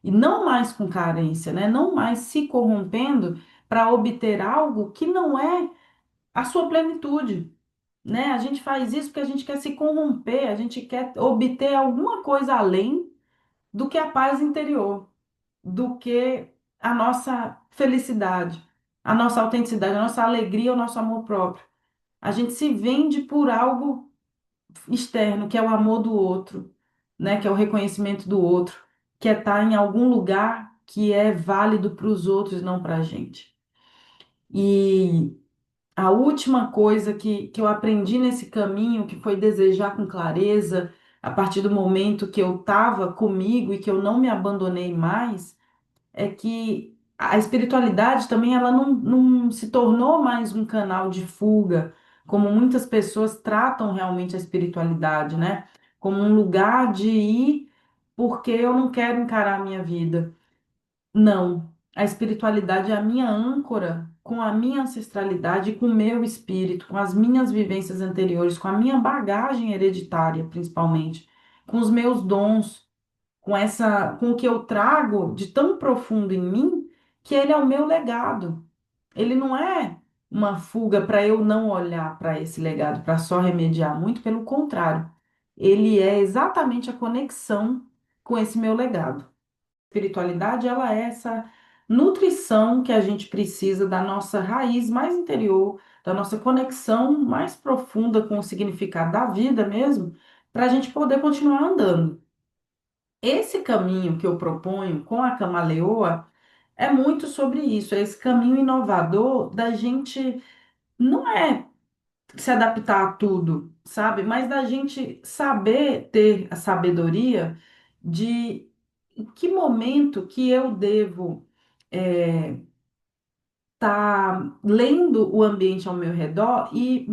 E não mais com carência, né? Não mais se corrompendo para obter algo que não é a sua plenitude, né? A gente faz isso porque a gente quer se corromper, a gente quer obter alguma coisa além do que a paz interior, do que a nossa felicidade, a nossa autenticidade, a nossa alegria, o nosso amor próprio. A gente se vende por algo externo, que é o amor do outro, né? Que é o reconhecimento do outro, que é estar em algum lugar que é válido para os outros, não para a gente. E a última coisa que eu aprendi nesse caminho, que foi desejar com clareza, a partir do momento que eu estava comigo e que eu não me abandonei mais, é que a espiritualidade também ela não se tornou mais um canal de fuga, como muitas pessoas tratam realmente a espiritualidade, né? Como um lugar de ir porque eu não quero encarar a minha vida. Não, a espiritualidade é a minha âncora com a minha ancestralidade, com o meu espírito, com as minhas vivências anteriores, com a minha bagagem hereditária, principalmente, com os meus dons, com o que eu trago de tão profundo em mim, que ele é o meu legado. Ele não é uma fuga para eu não olhar para esse legado, para só remediar, muito pelo contrário. Ele é exatamente a conexão com esse meu legado. Espiritualidade, ela é essa nutrição que a gente precisa da nossa raiz mais interior, da nossa conexão mais profunda com o significado da vida mesmo, para a gente poder continuar andando. Esse caminho que eu proponho com a Camaleoa é muito sobre isso, é esse caminho inovador da gente não é se adaptar a tudo, sabe? Mas da gente saber ter a sabedoria de em que momento que eu devo estar lendo o ambiente ao meu redor e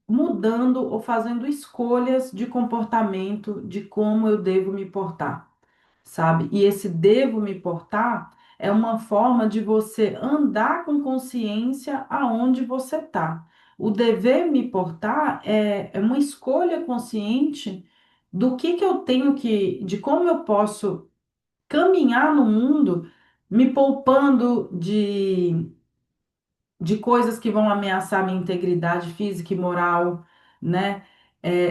mudando ou fazendo escolhas de comportamento, de como eu devo me portar, sabe? E esse devo me portar é uma forma de você andar com consciência aonde você está. O dever me portar é uma escolha consciente do que eu tenho de como eu posso caminhar no mundo, me poupando de coisas que vão ameaçar minha integridade física e moral, né?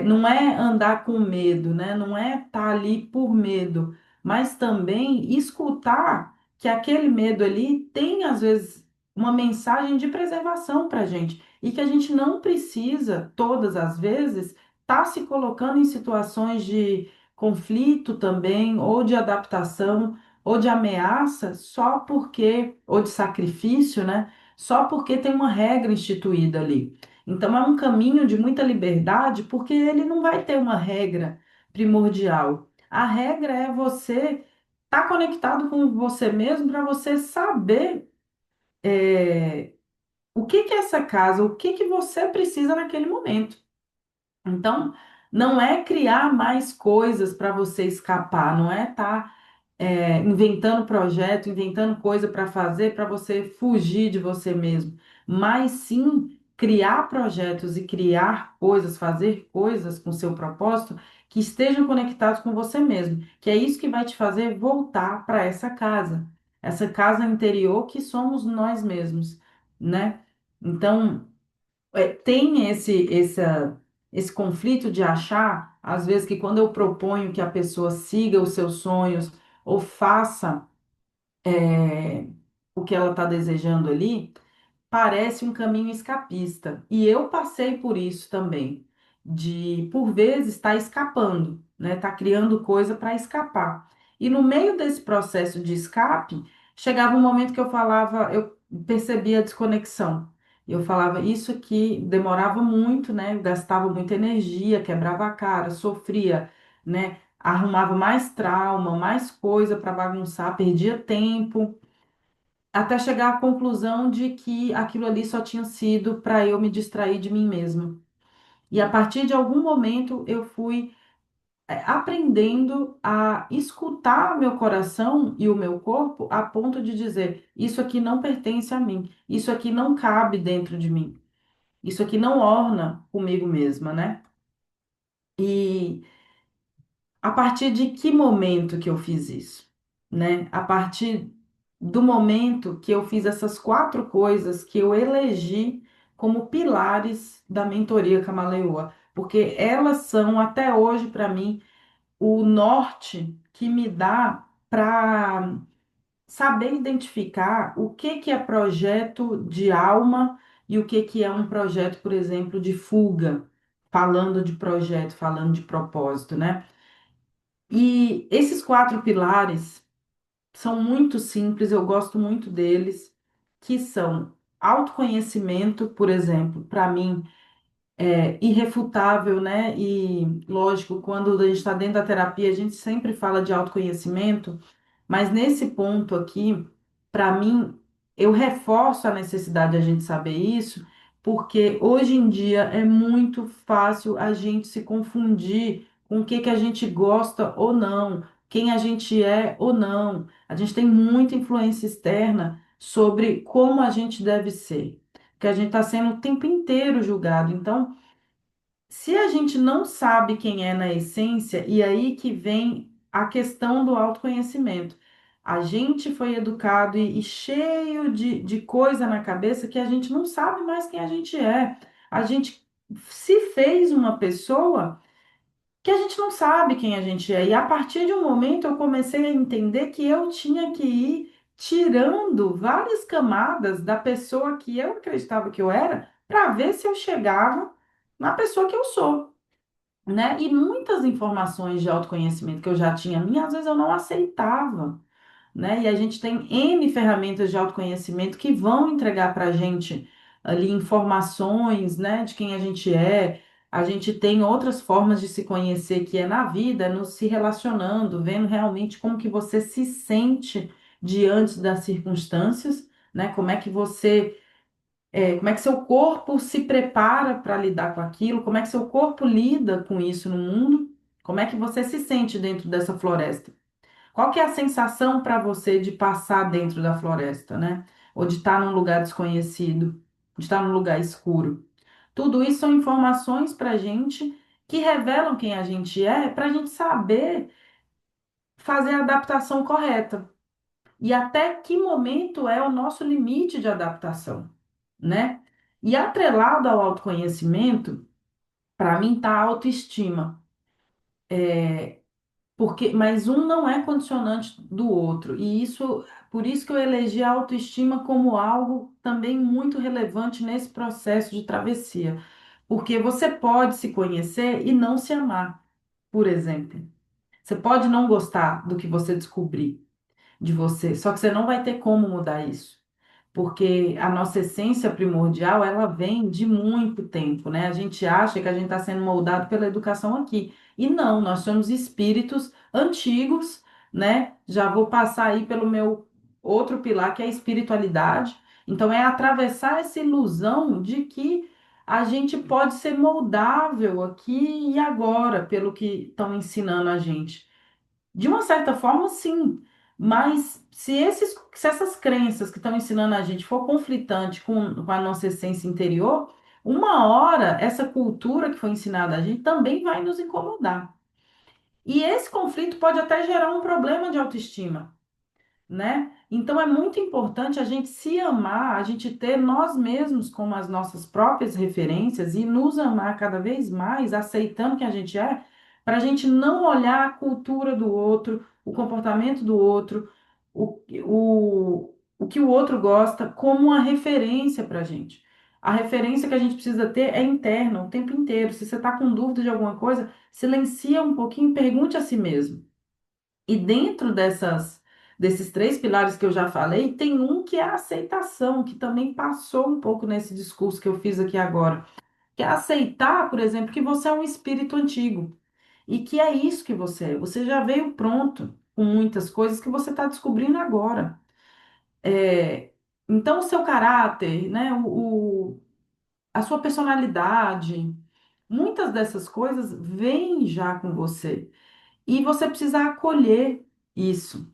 Não é andar com medo, né? Não é estar ali por medo, mas também escutar que aquele medo ali tem, às vezes, uma mensagem de preservação para a gente e que a gente não precisa, todas as vezes, estar se colocando em situações de conflito também, ou de adaptação, ou de ameaça, só porque, ou de sacrifício, né? Só porque tem uma regra instituída ali. Então, é um caminho de muita liberdade, porque ele não vai ter uma regra primordial. A regra é você estar conectado com você mesmo para você saber o que que é essa casa, o que que você precisa naquele momento. Então, não é criar mais coisas para você escapar, não é estar inventando projeto, inventando coisa para fazer para você fugir de você mesmo, mas sim criar projetos e criar coisas, fazer coisas com seu propósito que estejam conectados com você mesmo, que é isso que vai te fazer voltar para essa casa interior que somos nós mesmos, né? Então, tem esse conflito de achar, às vezes, que quando eu proponho que a pessoa siga os seus sonhos ou faça é, o que ela está desejando ali, parece um caminho escapista. E eu passei por isso também, de por vezes estar escapando, né? Tá criando coisa para escapar. E no meio desse processo de escape, chegava um momento que eu falava, eu percebia a desconexão. E eu falava, isso aqui demorava muito, né? Eu gastava muita energia, quebrava a cara, sofria, né? Arrumava mais trauma, mais coisa para bagunçar, perdia tempo até chegar à conclusão de que aquilo ali só tinha sido para eu me distrair de mim mesma. E a partir de algum momento eu fui aprendendo a escutar meu coração e o meu corpo a ponto de dizer: isso aqui não pertence a mim, isso aqui não cabe dentro de mim, isso aqui não orna comigo mesma, né? E a partir de que momento que eu fiz isso, né? A partir do momento que eu fiz essas quatro coisas que eu elegi como pilares da mentoria Camaleoa, porque elas são até hoje para mim o norte que me dá para saber identificar o que que é projeto de alma e o que que é um projeto, por exemplo, de fuga, falando de projeto, falando de propósito, né? E esses quatro pilares são muito simples, eu gosto muito deles, que são autoconhecimento, por exemplo, para mim é irrefutável, né? E lógico, quando a gente está dentro da terapia, a gente sempre fala de autoconhecimento, mas nesse ponto aqui, para mim, eu reforço a necessidade de a gente saber isso, porque hoje em dia é muito fácil a gente se confundir com o que que a gente gosta ou não, quem a gente é ou não. A gente tem muita influência externa sobre como a gente deve ser, que a gente está sendo o tempo inteiro julgado. Então, se a gente não sabe quem é na essência, e aí que vem a questão do autoconhecimento. A gente foi educado e cheio de coisa na cabeça que a gente não sabe mais quem a gente é. A gente se fez uma pessoa que a gente não sabe quem a gente é. E a partir de um momento eu comecei a entender que eu tinha que ir tirando várias camadas da pessoa que eu acreditava que eu era, para ver se eu chegava na pessoa que eu sou, né? E muitas informações de autoconhecimento que eu já tinha minha, às vezes eu não aceitava, né? E a gente tem N ferramentas de autoconhecimento que vão entregar para a gente ali informações, né, de quem a gente é. A gente tem outras formas de se conhecer que é na vida, nos se relacionando, vendo realmente como que você se sente diante das circunstâncias, né? Como é que seu corpo se prepara para lidar com aquilo, como é que seu corpo lida com isso no mundo, como é que você se sente dentro dessa floresta. Qual que é a sensação para você de passar dentro da floresta, né? Ou de estar num lugar desconhecido, de estar num lugar escuro. Tudo isso são informações para a gente que revelam quem a gente é, para a gente saber fazer a adaptação correta. E até que momento é o nosso limite de adaptação, né? E atrelado ao autoconhecimento, para mim tá a autoestima. Porque, mas um não é condicionante do outro. E isso, por isso que eu elegi a autoestima como algo também muito relevante nesse processo de travessia. Porque você pode se conhecer e não se amar, por exemplo. Você pode não gostar do que você descobrir de você, só que você não vai ter como mudar isso. Porque a nossa essência primordial, ela vem de muito tempo, né? A gente acha que a gente está sendo moldado pela educação aqui. E não, nós somos espíritos antigos, né? Já vou passar aí pelo meu outro pilar, que é a espiritualidade. Então, é atravessar essa ilusão de que a gente pode ser moldável aqui e agora, pelo que estão ensinando a gente. De uma certa forma, sim. Mas se essas crenças que estão ensinando a gente for conflitante com a nossa essência interior, uma hora essa cultura que foi ensinada a gente também vai nos incomodar. E esse conflito pode até gerar um problema de autoestima, né? Então é muito importante a gente se amar, a gente ter nós mesmos como as nossas próprias referências e nos amar cada vez mais, aceitando quem a gente é, para a gente não olhar a cultura do outro, o comportamento do outro, o que o outro gosta como uma referência para a gente. A referência que a gente precisa ter é interna, o tempo inteiro. Se você está com dúvida de alguma coisa, silencia um pouquinho e pergunte a si mesmo. E dentro desses três pilares que eu já falei, tem um que é a aceitação, que também passou um pouco nesse discurso que eu fiz aqui agora, que é aceitar, por exemplo, que você é um espírito antigo e que é isso que você é. Você já veio pronto com muitas coisas que você está descobrindo agora. É, então, o seu caráter, né, a sua personalidade, muitas dessas coisas vêm já com você. E você precisa acolher isso,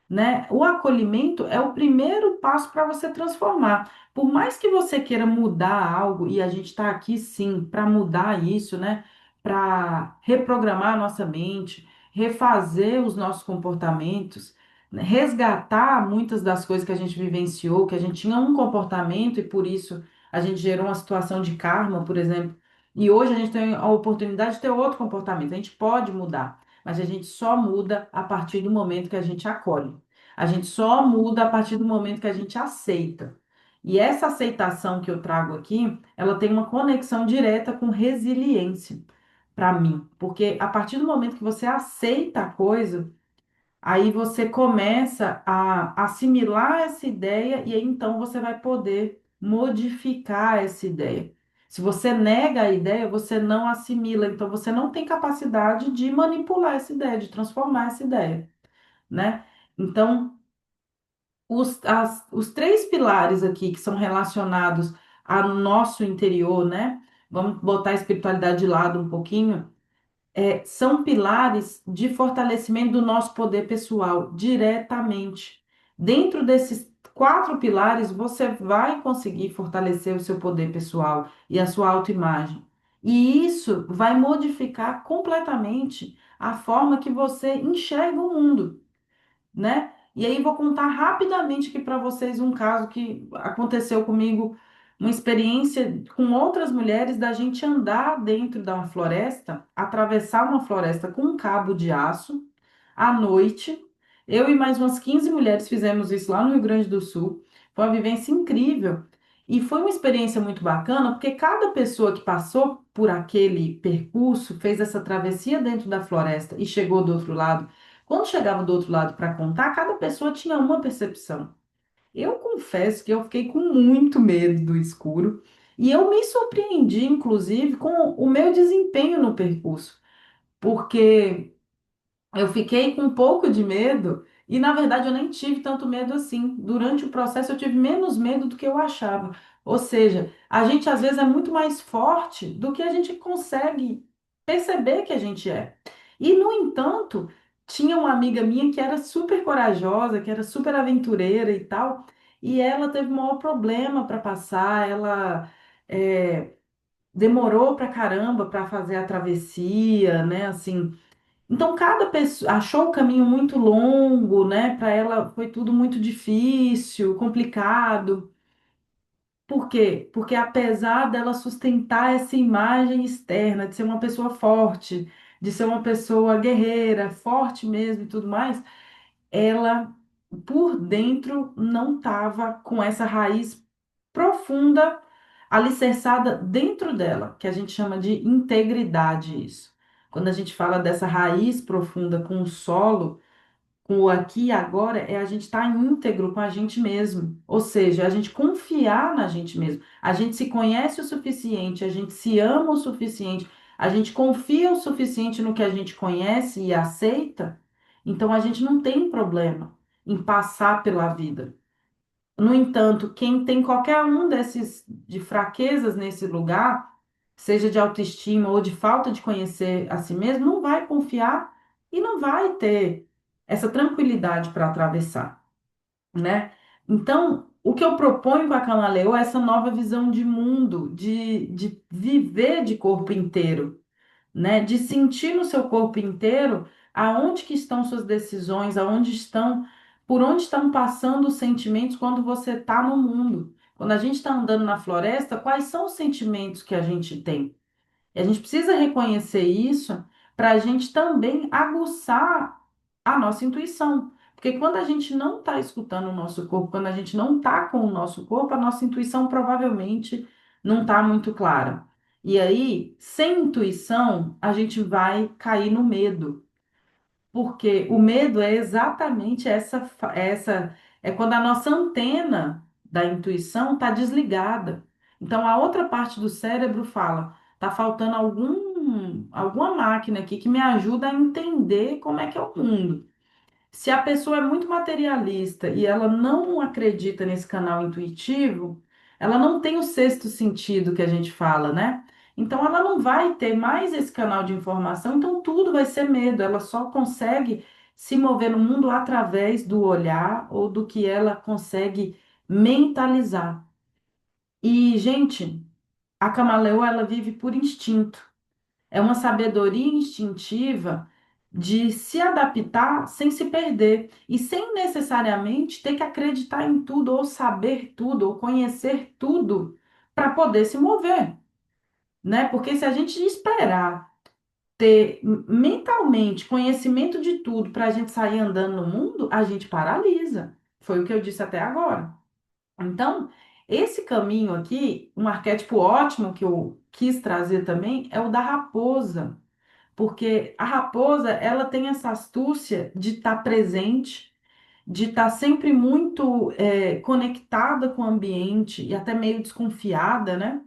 né? O acolhimento é o primeiro passo para você transformar. Por mais que você queira mudar algo, e a gente está aqui sim para mudar isso, né? Para reprogramar a nossa mente, refazer os nossos comportamentos, né? Resgatar muitas das coisas que a gente vivenciou, que a gente tinha um comportamento e por isso a gente gerou uma situação de karma, por exemplo. E hoje a gente tem a oportunidade de ter outro comportamento. A gente pode mudar, mas a gente só muda a partir do momento que a gente acolhe. A gente só muda a partir do momento que a gente aceita. E essa aceitação que eu trago aqui, ela tem uma conexão direta com resiliência para mim, porque a partir do momento que você aceita a coisa, aí você começa a assimilar essa ideia e aí então você vai poder modificar essa ideia. Se você nega a ideia, você não assimila, então você não tem capacidade de manipular essa ideia, de transformar essa ideia, né? Então, os três pilares aqui que são relacionados ao nosso interior, né? Vamos botar a espiritualidade de lado um pouquinho. São pilares de fortalecimento do nosso poder pessoal diretamente. Dentro desses quatro pilares, você vai conseguir fortalecer o seu poder pessoal e a sua autoimagem. E isso vai modificar completamente a forma que você enxerga o mundo, né? E aí vou contar rapidamente aqui para vocês um caso que aconteceu comigo, uma experiência com outras mulheres da gente andar dentro da floresta, atravessar uma floresta com um cabo de aço à noite. Eu e mais umas 15 mulheres fizemos isso lá no Rio Grande do Sul. Foi uma vivência incrível. E foi uma experiência muito bacana, porque cada pessoa que passou por aquele percurso, fez essa travessia dentro da floresta e chegou do outro lado. Quando chegava do outro lado para contar, cada pessoa tinha uma percepção. Eu confesso que eu fiquei com muito medo do escuro e eu me surpreendi, inclusive, com o meu desempenho no percurso, porque eu fiquei com um pouco de medo e, na verdade, eu nem tive tanto medo assim. Durante o processo, eu tive menos medo do que eu achava. Ou seja, a gente às vezes é muito mais forte do que a gente consegue perceber que a gente é. E, no entanto, tinha uma amiga minha que era super corajosa, que era super aventureira e tal, e ela teve o maior problema para passar. Ela. Demorou pra caramba para fazer a travessia, né? Assim, então, cada pessoa achou o caminho muito longo, né? Para ela foi tudo muito difícil, complicado. Por quê? Porque apesar dela sustentar essa imagem externa de ser uma pessoa forte, de ser uma pessoa guerreira, forte mesmo e tudo mais, ela por dentro não estava com essa raiz profunda, alicerçada dentro dela, que a gente chama de integridade isso. Quando a gente fala dessa raiz profunda com o solo, com o aqui e agora, é a gente estar íntegro com a gente mesmo. Ou seja, a gente confiar na gente mesmo. A gente se conhece o suficiente, a gente se ama o suficiente, a gente confia o suficiente no que a gente conhece e aceita. Então a gente não tem problema em passar pela vida. No entanto, quem tem qualquer um desses de fraquezas nesse lugar, seja de autoestima ou de falta de conhecer a si mesmo, não vai confiar e não vai ter. essa tranquilidade para atravessar, né? Então, o que eu proponho com a Camaleão é essa nova visão de mundo, de viver de corpo inteiro, né? De sentir no seu corpo inteiro aonde que estão suas decisões, aonde estão, por onde estão passando os sentimentos quando você está no mundo. Quando a gente está andando na floresta, quais são os sentimentos que a gente tem? E a gente precisa reconhecer isso para a gente também aguçar a nossa intuição. Porque quando a gente não está escutando o nosso corpo, quando a gente não está com o nosso corpo, a nossa intuição provavelmente não está muito clara. E aí, sem intuição, a gente vai cair no medo. Porque o medo é exatamente é quando a nossa antena da intuição está desligada. Então a outra parte do cérebro fala, está faltando alguma máquina aqui que me ajuda a entender como é que é o mundo. Se a pessoa é muito materialista e ela não acredita nesse canal intuitivo, ela não tem o sexto sentido que a gente fala, né? Então ela não vai ter mais esse canal de informação, então tudo vai ser medo. Ela só consegue se mover no mundo através do olhar ou do que ela consegue mentalizar. E, gente, a camaleoa ela vive por instinto. É uma sabedoria instintiva de se adaptar sem se perder e sem necessariamente ter que acreditar em tudo, ou saber tudo, ou conhecer tudo para poder se mover, né? Porque se a gente esperar ter mentalmente conhecimento de tudo para a gente sair andando no mundo, a gente paralisa. Foi o que eu disse até agora. Então, esse caminho aqui, um arquétipo ótimo que eu quis trazer também é o da raposa, porque a raposa, ela tem essa astúcia de estar presente, de estar sempre muito conectada com o ambiente e até meio desconfiada, né?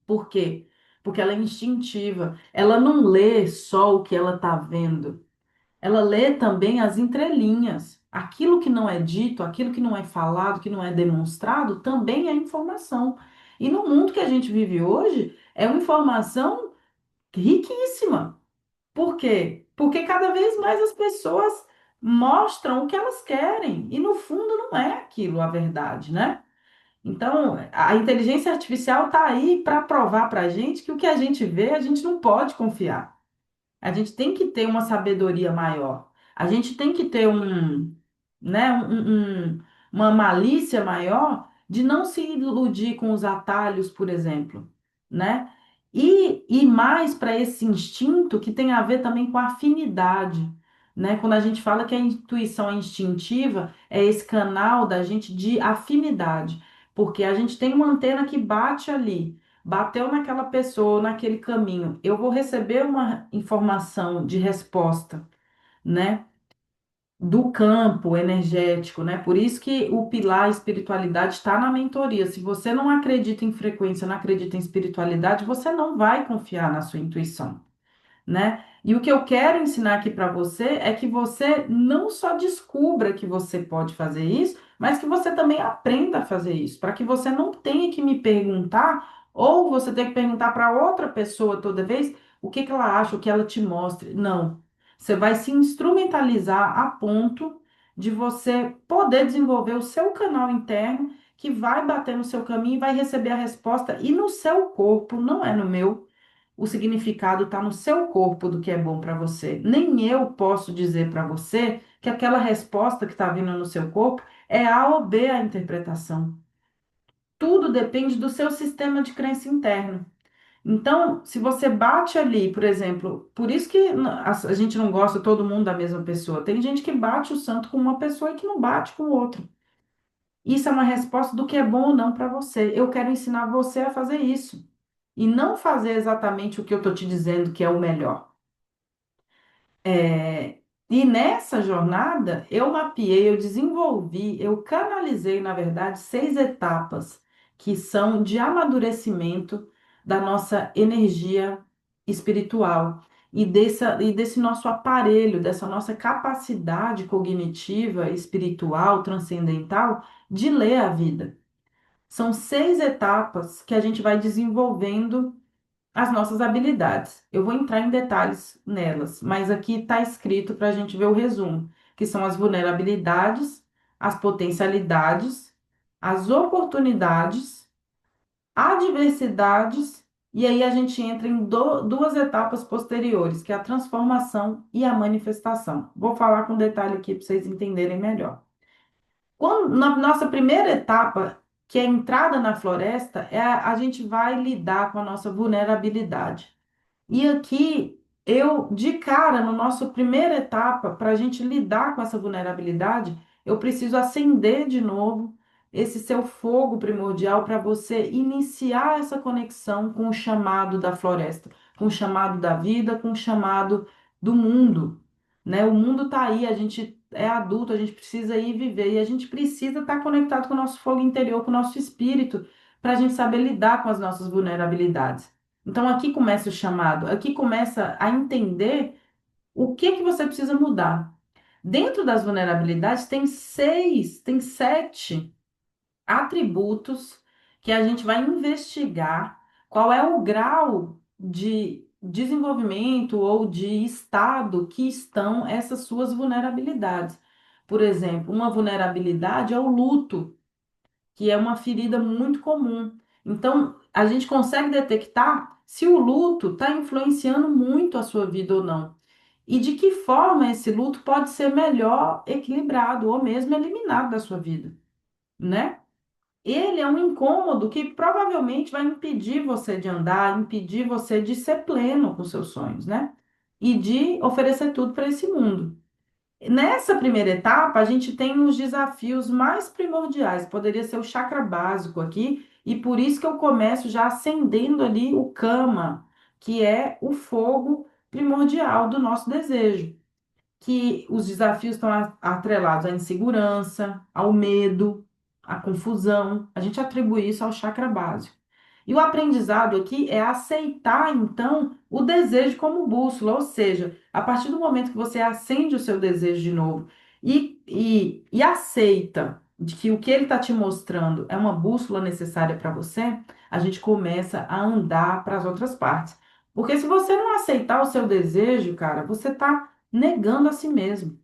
Por quê? Porque ela é instintiva. Ela não lê só o que ela está vendo. Ela lê também as entrelinhas. Aquilo que não é dito, aquilo que não é falado, que não é demonstrado, também é informação. E no mundo que a gente vive hoje, é uma informação riquíssima. Por quê? Porque cada vez mais as pessoas mostram o que elas querem e no fundo não é aquilo a verdade, né? Então, a inteligência artificial está aí para provar para a gente que o que a gente vê, a gente não pode confiar. A gente tem que ter uma sabedoria maior. A gente tem que ter né, uma malícia maior de não se iludir com os atalhos, por exemplo, né? E mais para esse instinto que tem a ver também com a afinidade, né? Quando a gente fala que a intuição é instintiva, é esse canal da gente de afinidade, porque a gente tem uma antena que bate ali. Bateu naquela pessoa, naquele caminho, eu vou receber uma informação de resposta, né? Do campo energético, né? Por isso que o pilar espiritualidade está na mentoria. Se você não acredita em frequência, não acredita em espiritualidade, você não vai confiar na sua intuição, né? E o que eu quero ensinar aqui para você é que você não só descubra que você pode fazer isso, mas que você também aprenda a fazer isso, para que você não tenha que me perguntar ou você tenha que perguntar para outra pessoa toda vez o que que ela acha, o que ela te mostre. Não. Você vai se instrumentalizar a ponto de você poder desenvolver o seu canal interno que vai bater no seu caminho e vai receber a resposta e no seu corpo, não é no meu. O significado está no seu corpo do que é bom para você. Nem eu posso dizer para você que aquela resposta que está vindo no seu corpo é A ou B a interpretação. Tudo depende do seu sistema de crença interno. Então, se você bate ali, por exemplo, por isso que a gente não gosta todo mundo da mesma pessoa. Tem gente que bate o santo com uma pessoa e que não bate com o outro. Isso é uma resposta do que é bom ou não para você. Eu quero ensinar você a fazer isso e não fazer exatamente o que eu estou te dizendo que é o melhor. E nessa jornada, eu mapeei, eu desenvolvi, eu canalizei, na verdade, 6 etapas que são de amadurecimento da nossa energia espiritual e desse nosso aparelho, dessa nossa capacidade cognitiva, espiritual, transcendental de ler a vida. São 6 etapas que a gente vai desenvolvendo as nossas habilidades. Eu vou entrar em detalhes nelas, mas aqui está escrito para a gente ver o resumo, que são as vulnerabilidades, as potencialidades, as oportunidades, adversidades, e aí a gente entra em duas etapas posteriores, que é a transformação e a manifestação. Vou falar com detalhe aqui para vocês entenderem melhor. Na nossa primeira etapa, que é a entrada na floresta, a gente vai lidar com a nossa vulnerabilidade. E aqui, eu, de cara, no nosso primeira etapa, para a gente lidar com essa vulnerabilidade, eu preciso acender de novo esse seu fogo primordial para você iniciar essa conexão com o chamado da floresta, com o chamado da vida, com o chamado do mundo, né? O mundo está aí, a gente é adulto, a gente precisa ir viver e a gente precisa estar conectado com o nosso fogo interior, com o nosso espírito, para a gente saber lidar com as nossas vulnerabilidades. Então aqui começa o chamado, aqui começa a entender o que que você precisa mudar. Dentro das vulnerabilidades tem sete atributos que a gente vai investigar qual é o grau de desenvolvimento ou de estado que estão essas suas vulnerabilidades. Por exemplo, uma vulnerabilidade é o luto, que é uma ferida muito comum. Então, a gente consegue detectar se o luto está influenciando muito a sua vida ou não. E de que forma esse luto pode ser melhor equilibrado ou mesmo eliminado da sua vida, né? Ele é um incômodo que provavelmente vai impedir você de andar, impedir você de ser pleno com seus sonhos, né? E de oferecer tudo para esse mundo. Nessa primeira etapa, a gente tem os desafios mais primordiais, poderia ser o chakra básico aqui, e por isso que eu começo já acendendo ali o kama, que é o fogo primordial do nosso desejo, que os desafios estão atrelados à insegurança, ao medo, à confusão. A gente atribui isso ao chakra básico. E o aprendizado aqui é aceitar, então, o desejo como bússola, ou seja, a partir do momento que você acende o seu desejo de novo e aceita de que o que ele está te mostrando é uma bússola necessária para você, a gente começa a andar para as outras partes. Porque se você não aceitar o seu desejo, cara, você está negando a si mesmo.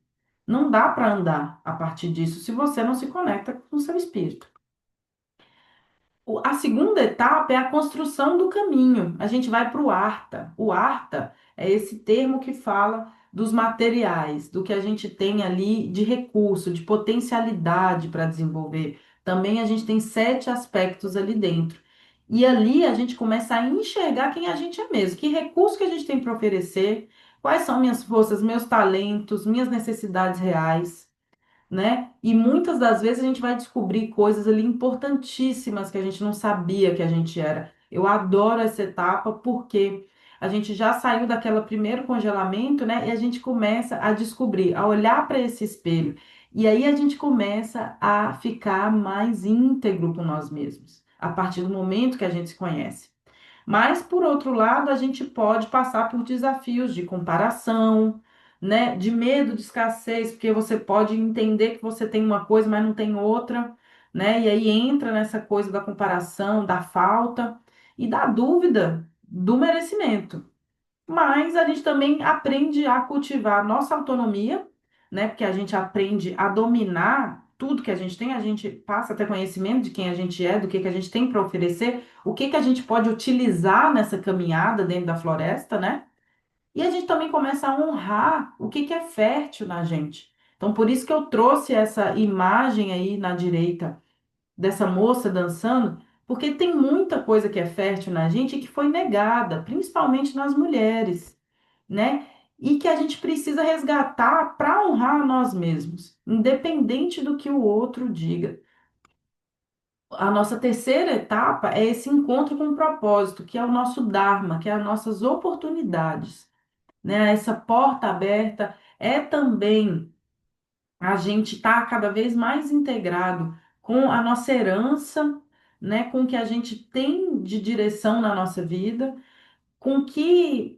Não dá para andar a partir disso se você não se conecta com o seu espírito. A segunda etapa é a construção do caminho. A gente vai para o Arta. O Arta é esse termo que fala dos materiais, do que a gente tem ali de recurso, de potencialidade para desenvolver. Também a gente tem sete aspectos ali dentro. E ali a gente começa a enxergar quem a gente é mesmo, que recurso que a gente tem para oferecer, quais são minhas forças, meus talentos, minhas necessidades reais, né? E muitas das vezes a gente vai descobrir coisas ali importantíssimas que a gente não sabia que a gente era. Eu adoro essa etapa porque a gente já saiu daquele primeiro congelamento, né? E a gente começa a descobrir, a olhar para esse espelho. E aí a gente começa a ficar mais íntegro com nós mesmos, a partir do momento que a gente se conhece. Mas, por outro lado, a gente pode passar por desafios de comparação, né? De medo de escassez, porque você pode entender que você tem uma coisa, mas não tem outra, né? E aí entra nessa coisa da comparação, da falta e da dúvida do merecimento. Mas a gente também aprende a cultivar a nossa autonomia, né? Porque a gente aprende a dominar tudo que a gente tem, a gente passa a ter conhecimento de quem a gente é, do que a gente tem para oferecer, o que a gente pode utilizar nessa caminhada dentro da floresta, né? E a gente também começa a honrar o que é fértil na gente. Então, por isso que eu trouxe essa imagem aí na direita dessa moça dançando, porque tem muita coisa que é fértil na gente e que foi negada, principalmente nas mulheres, né? E que a gente precisa resgatar para honrar nós mesmos, independente do que o outro diga. A nossa terceira etapa é esse encontro com o propósito, que é o nosso Dharma, que é as nossas oportunidades, né? Essa porta aberta é também a gente está cada vez mais integrado com a nossa herança, né, com o que a gente tem de direção na nossa vida, com que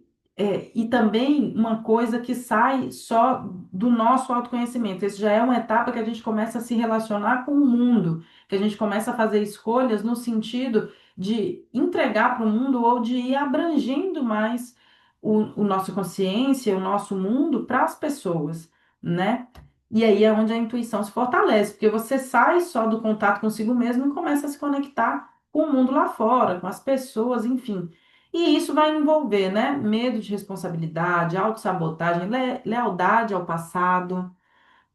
e também uma coisa que sai só do nosso autoconhecimento. Isso já é uma etapa que a gente começa a se relacionar com o mundo, que a gente começa a fazer escolhas no sentido de entregar para o mundo ou de ir abrangendo mais o nosso consciência, o nosso mundo para as pessoas, né? E aí é onde a intuição se fortalece, porque você sai só do contato consigo mesmo e começa a se conectar com o mundo lá fora, com as pessoas, enfim. E isso vai envolver, né, medo de responsabilidade, autossabotagem, lealdade ao passado,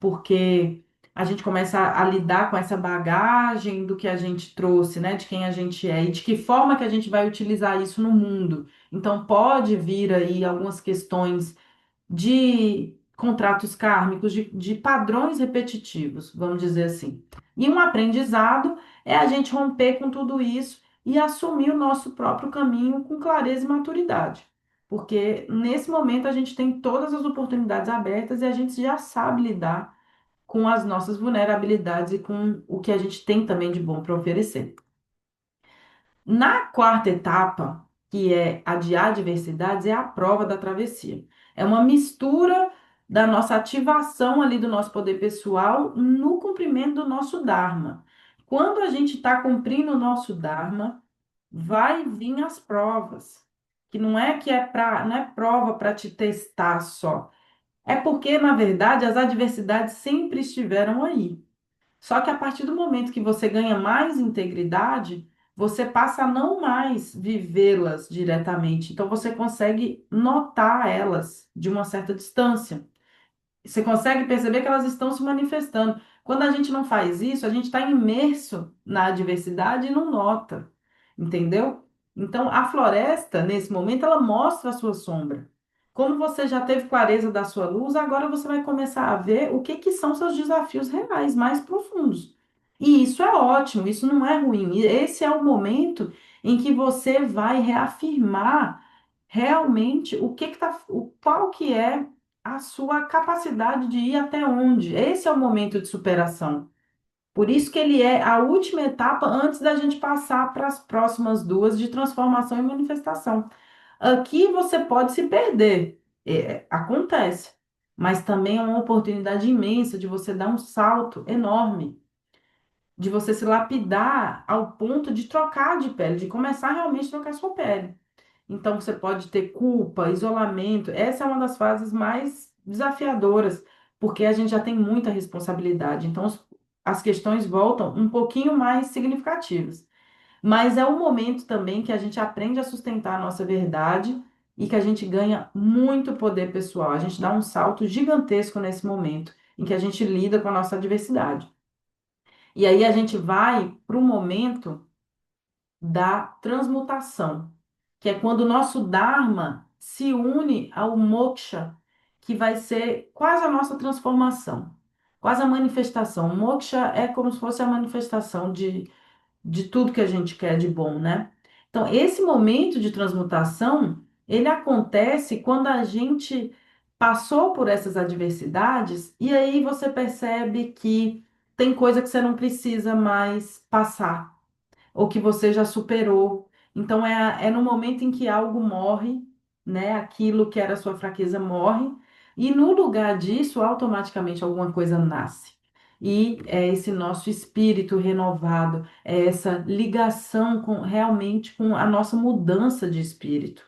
porque a gente começa a lidar com essa bagagem do que a gente trouxe, né, de quem a gente é e de que forma que a gente vai utilizar isso no mundo. Então pode vir aí algumas questões de contratos kármicos, de padrões repetitivos, vamos dizer assim. E um aprendizado é a gente romper com tudo isso e assumir o nosso próprio caminho com clareza e maturidade. Porque nesse momento a gente tem todas as oportunidades abertas e a gente já sabe lidar com as nossas vulnerabilidades e com o que a gente tem também de bom para oferecer. Na quarta etapa, que é a de adversidades, é a prova da travessia. É uma mistura da nossa ativação ali do nosso poder pessoal no cumprimento do nosso Dharma. Quando a gente está cumprindo o nosso Dharma, vai vir as provas, que não é não é prova para te testar só. É porque, na verdade, as adversidades sempre estiveram aí. Só que a partir do momento que você ganha mais integridade, você passa a não mais vivê-las diretamente. Então você consegue notar elas de uma certa distância. Você consegue perceber que elas estão se manifestando. Quando a gente não faz isso, a gente está imerso na adversidade e não nota, entendeu? Então, a floresta, nesse momento, ela mostra a sua sombra. Como você já teve clareza da sua luz, agora você vai começar a ver o que que são seus desafios reais, mais profundos. E isso é ótimo, isso não é ruim. E esse é o momento em que você vai reafirmar realmente o que que tá, o qual que é a sua capacidade de ir até onde. Esse é o momento de superação. Por isso que ele é a última etapa antes da gente passar para as próximas duas de transformação e manifestação. Aqui você pode se perder, acontece, mas também é uma oportunidade imensa de você dar um salto enorme, de você se lapidar ao ponto de trocar de pele, de começar realmente a trocar sua pele. Então, você pode ter culpa, isolamento. Essa é uma das fases mais desafiadoras, porque a gente já tem muita responsabilidade. Então, as questões voltam um pouquinho mais significativas. Mas é um momento também que a gente aprende a sustentar a nossa verdade e que a gente ganha muito poder pessoal. A gente dá um salto gigantesco nesse momento em que a gente lida com a nossa adversidade. E aí a gente vai para o momento da transmutação, que é quando o nosso Dharma se une ao moksha, que vai ser quase a nossa transformação, quase a manifestação. O moksha é como se fosse a manifestação de tudo que a gente quer de bom, né? Então, esse momento de transmutação, ele acontece quando a gente passou por essas adversidades e aí você percebe que tem coisa que você não precisa mais passar ou que você já superou. Então é no momento em que algo morre, né? Aquilo que era sua fraqueza morre, e no lugar disso, automaticamente alguma coisa nasce. E é esse nosso espírito renovado, é essa ligação com realmente com a nossa mudança de espírito,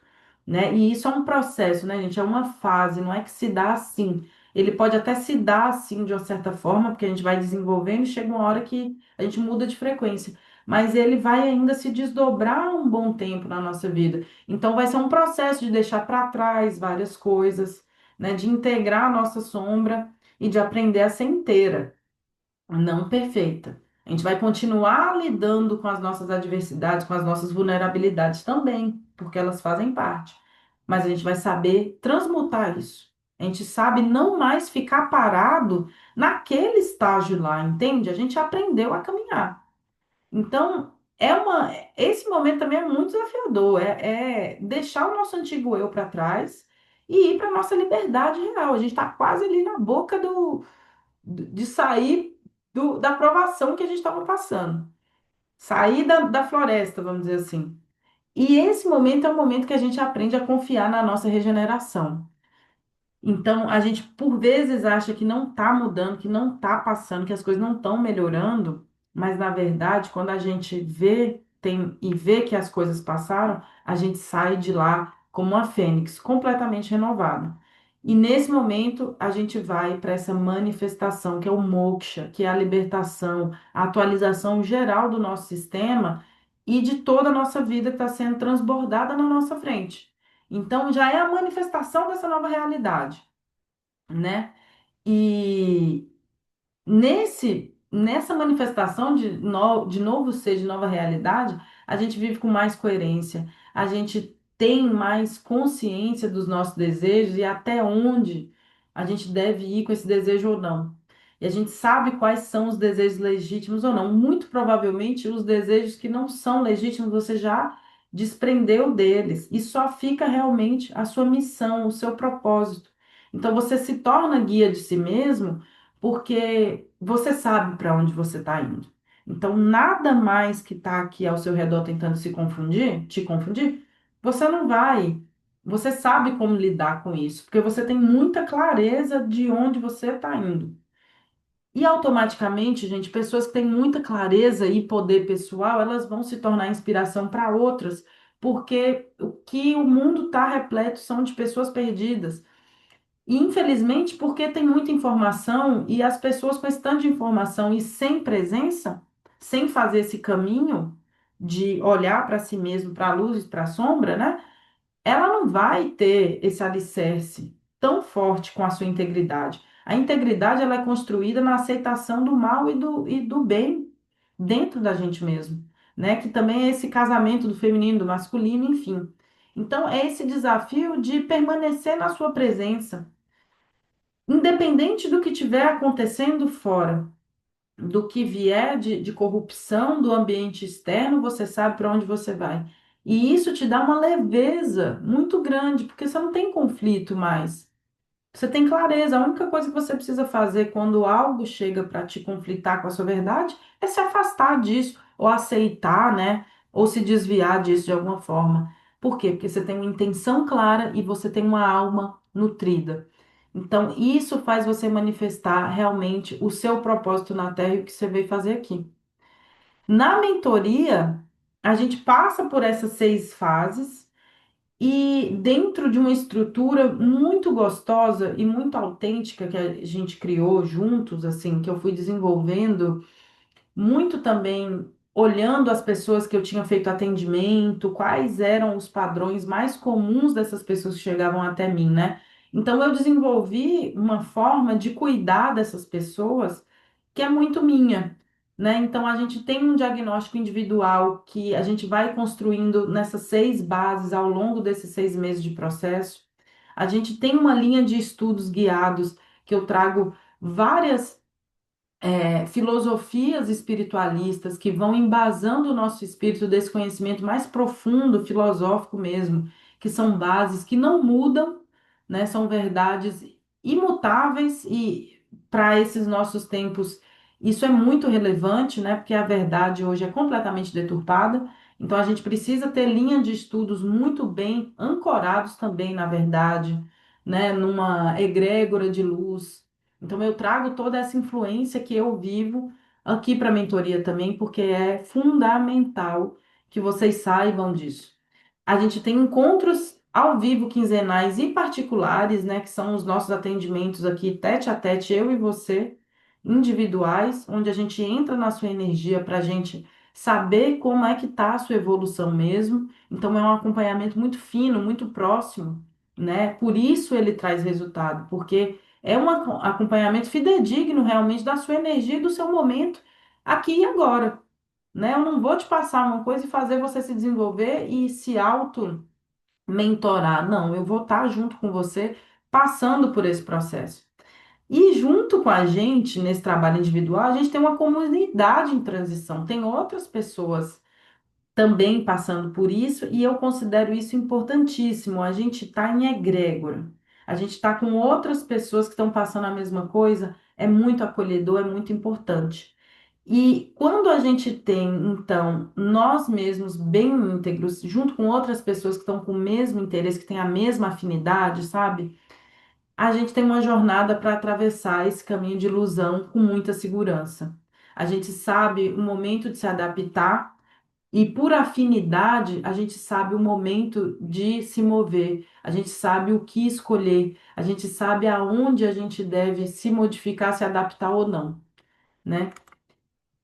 né? E isso é um processo, né, gente? É uma fase, não é que se dá assim. Ele pode até se dar assim de uma certa forma, porque a gente vai desenvolvendo e chega uma hora que a gente muda de frequência, mas ele vai ainda se desdobrar um bom tempo na nossa vida. Então, vai ser um processo de deixar para trás várias coisas, né? De integrar a nossa sombra e de aprender a ser inteira, não perfeita. A gente vai continuar lidando com as nossas adversidades, com as nossas vulnerabilidades também, porque elas fazem parte. Mas a gente vai saber transmutar isso. A gente sabe não mais ficar parado naquele estágio lá, entende? A gente aprendeu a caminhar. Então, esse momento também é muito desafiador, é deixar o nosso antigo eu para trás e ir para a nossa liberdade real. A gente está quase ali na boca de sair da provação que a gente estava passando, sair da floresta, vamos dizer assim. E esse momento é o momento que a gente aprende a confiar na nossa regeneração. Então, a gente por vezes acha que não está mudando, que não está passando, que as coisas não estão melhorando, mas na verdade, quando a gente vê e vê que as coisas passaram, a gente sai de lá como uma fênix, completamente renovada. E nesse momento a gente vai para essa manifestação que é o moksha, que é a libertação, a atualização geral do nosso sistema e de toda a nossa vida que está sendo transbordada na nossa frente. Então já é a manifestação dessa nova realidade, né? E nessa manifestação de novo ser, de nova realidade, a gente vive com mais coerência, a gente tem mais consciência dos nossos desejos e até onde a gente deve ir com esse desejo ou não. E a gente sabe quais são os desejos legítimos ou não. Muito provavelmente, os desejos que não são legítimos, você já desprendeu deles e só fica realmente a sua missão, o seu propósito. Então, você se torna guia de si mesmo porque você sabe para onde você está indo. Então, nada mais que está aqui ao seu redor tentando te confundir, você não vai. Você sabe como lidar com isso, porque você tem muita clareza de onde você está indo. E automaticamente, gente, pessoas que têm muita clareza e poder pessoal, elas vão se tornar inspiração para outras, porque o que o mundo está repleto são de pessoas perdidas. E, infelizmente, porque tem muita informação e as pessoas com esse tanto de informação e sem presença, sem fazer esse caminho de olhar para si mesmo, para a luz e para a sombra, né? Ela não vai ter esse alicerce tão forte com a sua integridade. A integridade ela é construída na aceitação do mal e do bem dentro da gente mesmo, né? Que também é esse casamento do feminino, do masculino, enfim. Então, é esse desafio de permanecer na sua presença independente do que estiver acontecendo fora, do que vier de corrupção do ambiente externo, você sabe para onde você vai. E isso te dá uma leveza muito grande, porque você não tem conflito mais. Você tem clareza. A única coisa que você precisa fazer quando algo chega para te conflitar com a sua verdade é se afastar disso, ou aceitar, né? Ou se desviar disso de alguma forma. Por quê? Porque você tem uma intenção clara e você tem uma alma nutrida. Então, isso faz você manifestar realmente o seu propósito na Terra e o que você veio fazer aqui. Na mentoria, a gente passa por essas 6 fases. E dentro de uma estrutura muito gostosa e muito autêntica que a gente criou juntos, assim, que eu fui desenvolvendo, muito também olhando as pessoas que eu tinha feito atendimento, quais eram os padrões mais comuns dessas pessoas que chegavam até mim, né? Então eu desenvolvi uma forma de cuidar dessas pessoas que é muito minha, né? Então a gente tem um diagnóstico individual que a gente vai construindo nessas 6 bases ao longo desses 6 meses de processo. A gente tem uma linha de estudos guiados que eu trago várias filosofias espiritualistas que vão embasando o nosso espírito desse conhecimento mais profundo, filosófico mesmo, que são bases que não mudam, né? São verdades imutáveis e para esses nossos tempos isso é muito relevante, né? Porque a verdade hoje é completamente deturpada. Então a gente precisa ter linha de estudos muito bem ancorados também na verdade, né? Numa egrégora de luz. Então, eu trago toda essa influência que eu vivo aqui para a mentoria também, porque é fundamental que vocês saibam disso. A gente tem encontros ao vivo quinzenais e particulares, né, que são os nossos atendimentos aqui, tete a tete, eu e você, individuais, onde a gente entra na sua energia para a gente saber como é que está a sua evolução mesmo. Então, é um acompanhamento muito fino, muito próximo, né? Por isso ele traz resultado, porque é um acompanhamento fidedigno realmente da sua energia e do seu momento aqui e agora, né? Eu não vou te passar uma coisa e fazer você se desenvolver e se auto-mentorar. Não, eu vou estar junto com você, passando por esse processo. E junto com a gente, nesse trabalho individual, a gente tem uma comunidade em transição, tem outras pessoas também passando por isso, e eu considero isso importantíssimo. A gente está em egrégora, a gente está com outras pessoas que estão passando a mesma coisa, é muito acolhedor, é muito importante. E quando a gente tem, então, nós mesmos bem íntegros, junto com outras pessoas que estão com o mesmo interesse, que têm a mesma afinidade, sabe? A gente tem uma jornada para atravessar esse caminho de ilusão com muita segurança. A gente sabe o momento de se adaptar E por afinidade, a gente sabe o momento de se mover, a gente sabe o que escolher, a gente sabe aonde a gente deve se modificar, se adaptar ou não, né?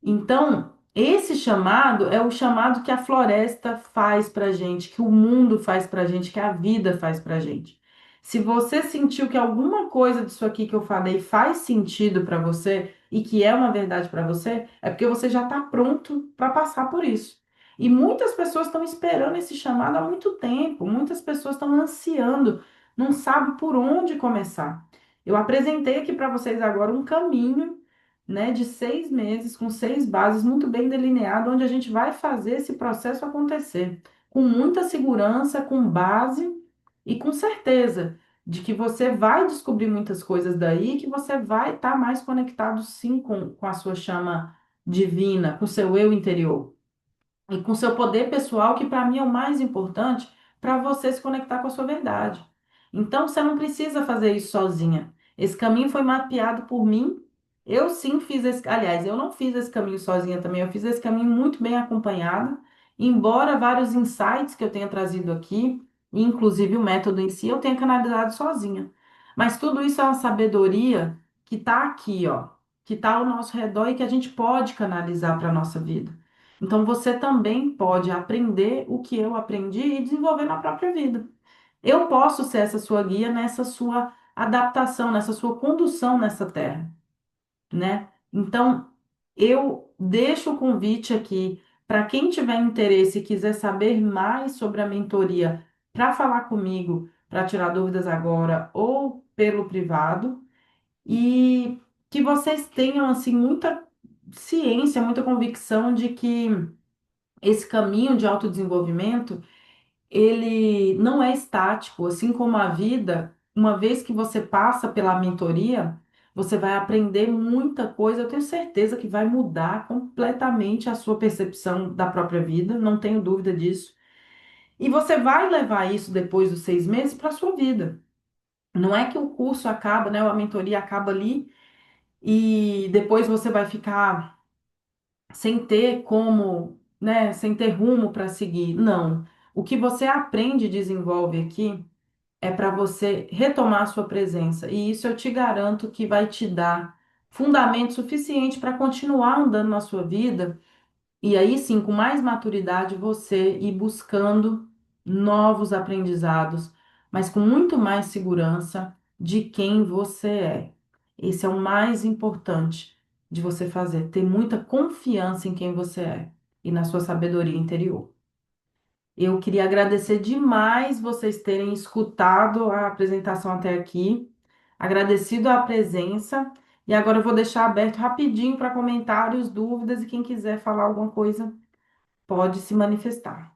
Então, esse chamado é o chamado que a floresta faz para gente, que o mundo faz para gente, que a vida faz para gente. Se você sentiu que alguma coisa disso aqui que eu falei faz sentido para você e que é uma verdade para você, é porque você já está pronto para passar por isso. E muitas pessoas estão esperando esse chamado há muito tempo, muitas pessoas estão ansiando, não sabem por onde começar. Eu apresentei aqui para vocês agora um caminho, né, de 6 meses, com 6 bases muito bem delineadas, onde a gente vai fazer esse processo acontecer, com muita segurança, com base e com certeza de que você vai descobrir muitas coisas daí, que você vai estar mais conectado sim com a sua chama divina, com o seu eu interior e com seu poder pessoal, que para mim é o mais importante para você se conectar com a sua verdade. Então, você não precisa fazer isso sozinha. Esse caminho foi mapeado por mim. Eu sim fiz esse, aliás, eu não fiz esse caminho sozinha também, eu fiz esse caminho muito bem acompanhada, embora vários insights que eu tenha trazido aqui, inclusive o método em si, eu tenha canalizado sozinha. Mas tudo isso é uma sabedoria que está aqui, ó, que está ao nosso redor e que a gente pode canalizar para a nossa vida. Então você também pode aprender o que eu aprendi e desenvolver na própria vida. Eu posso ser essa sua guia nessa sua adaptação, nessa sua condução nessa terra, né? Então, eu deixo o convite aqui para quem tiver interesse e quiser saber mais sobre a mentoria, para falar comigo, para tirar dúvidas agora ou pelo privado, e que vocês tenham assim muita ciência, muita convicção de que esse caminho de autodesenvolvimento, ele não é estático, assim como a vida, uma vez que você passa pela mentoria, você vai aprender muita coisa, eu tenho certeza que vai mudar completamente a sua percepção da própria vida, não tenho dúvida disso. E você vai levar isso depois dos 6 meses para a sua vida. Não é que o curso acaba, né, ou a mentoria acaba ali e depois você vai ficar sem ter como, né, sem ter rumo para seguir. Não. O que você aprende e desenvolve aqui é para você retomar a sua presença. E isso eu te garanto que vai te dar fundamento suficiente para continuar andando na sua vida e aí sim, com mais maturidade, você ir buscando novos aprendizados, mas com muito mais segurança de quem você é. Esse é o mais importante de você fazer, ter muita confiança em quem você é e na sua sabedoria interior. Eu queria agradecer demais vocês terem escutado a apresentação até aqui, agradecido a presença, e agora eu vou deixar aberto rapidinho para comentários, dúvidas e quem quiser falar alguma coisa pode se manifestar.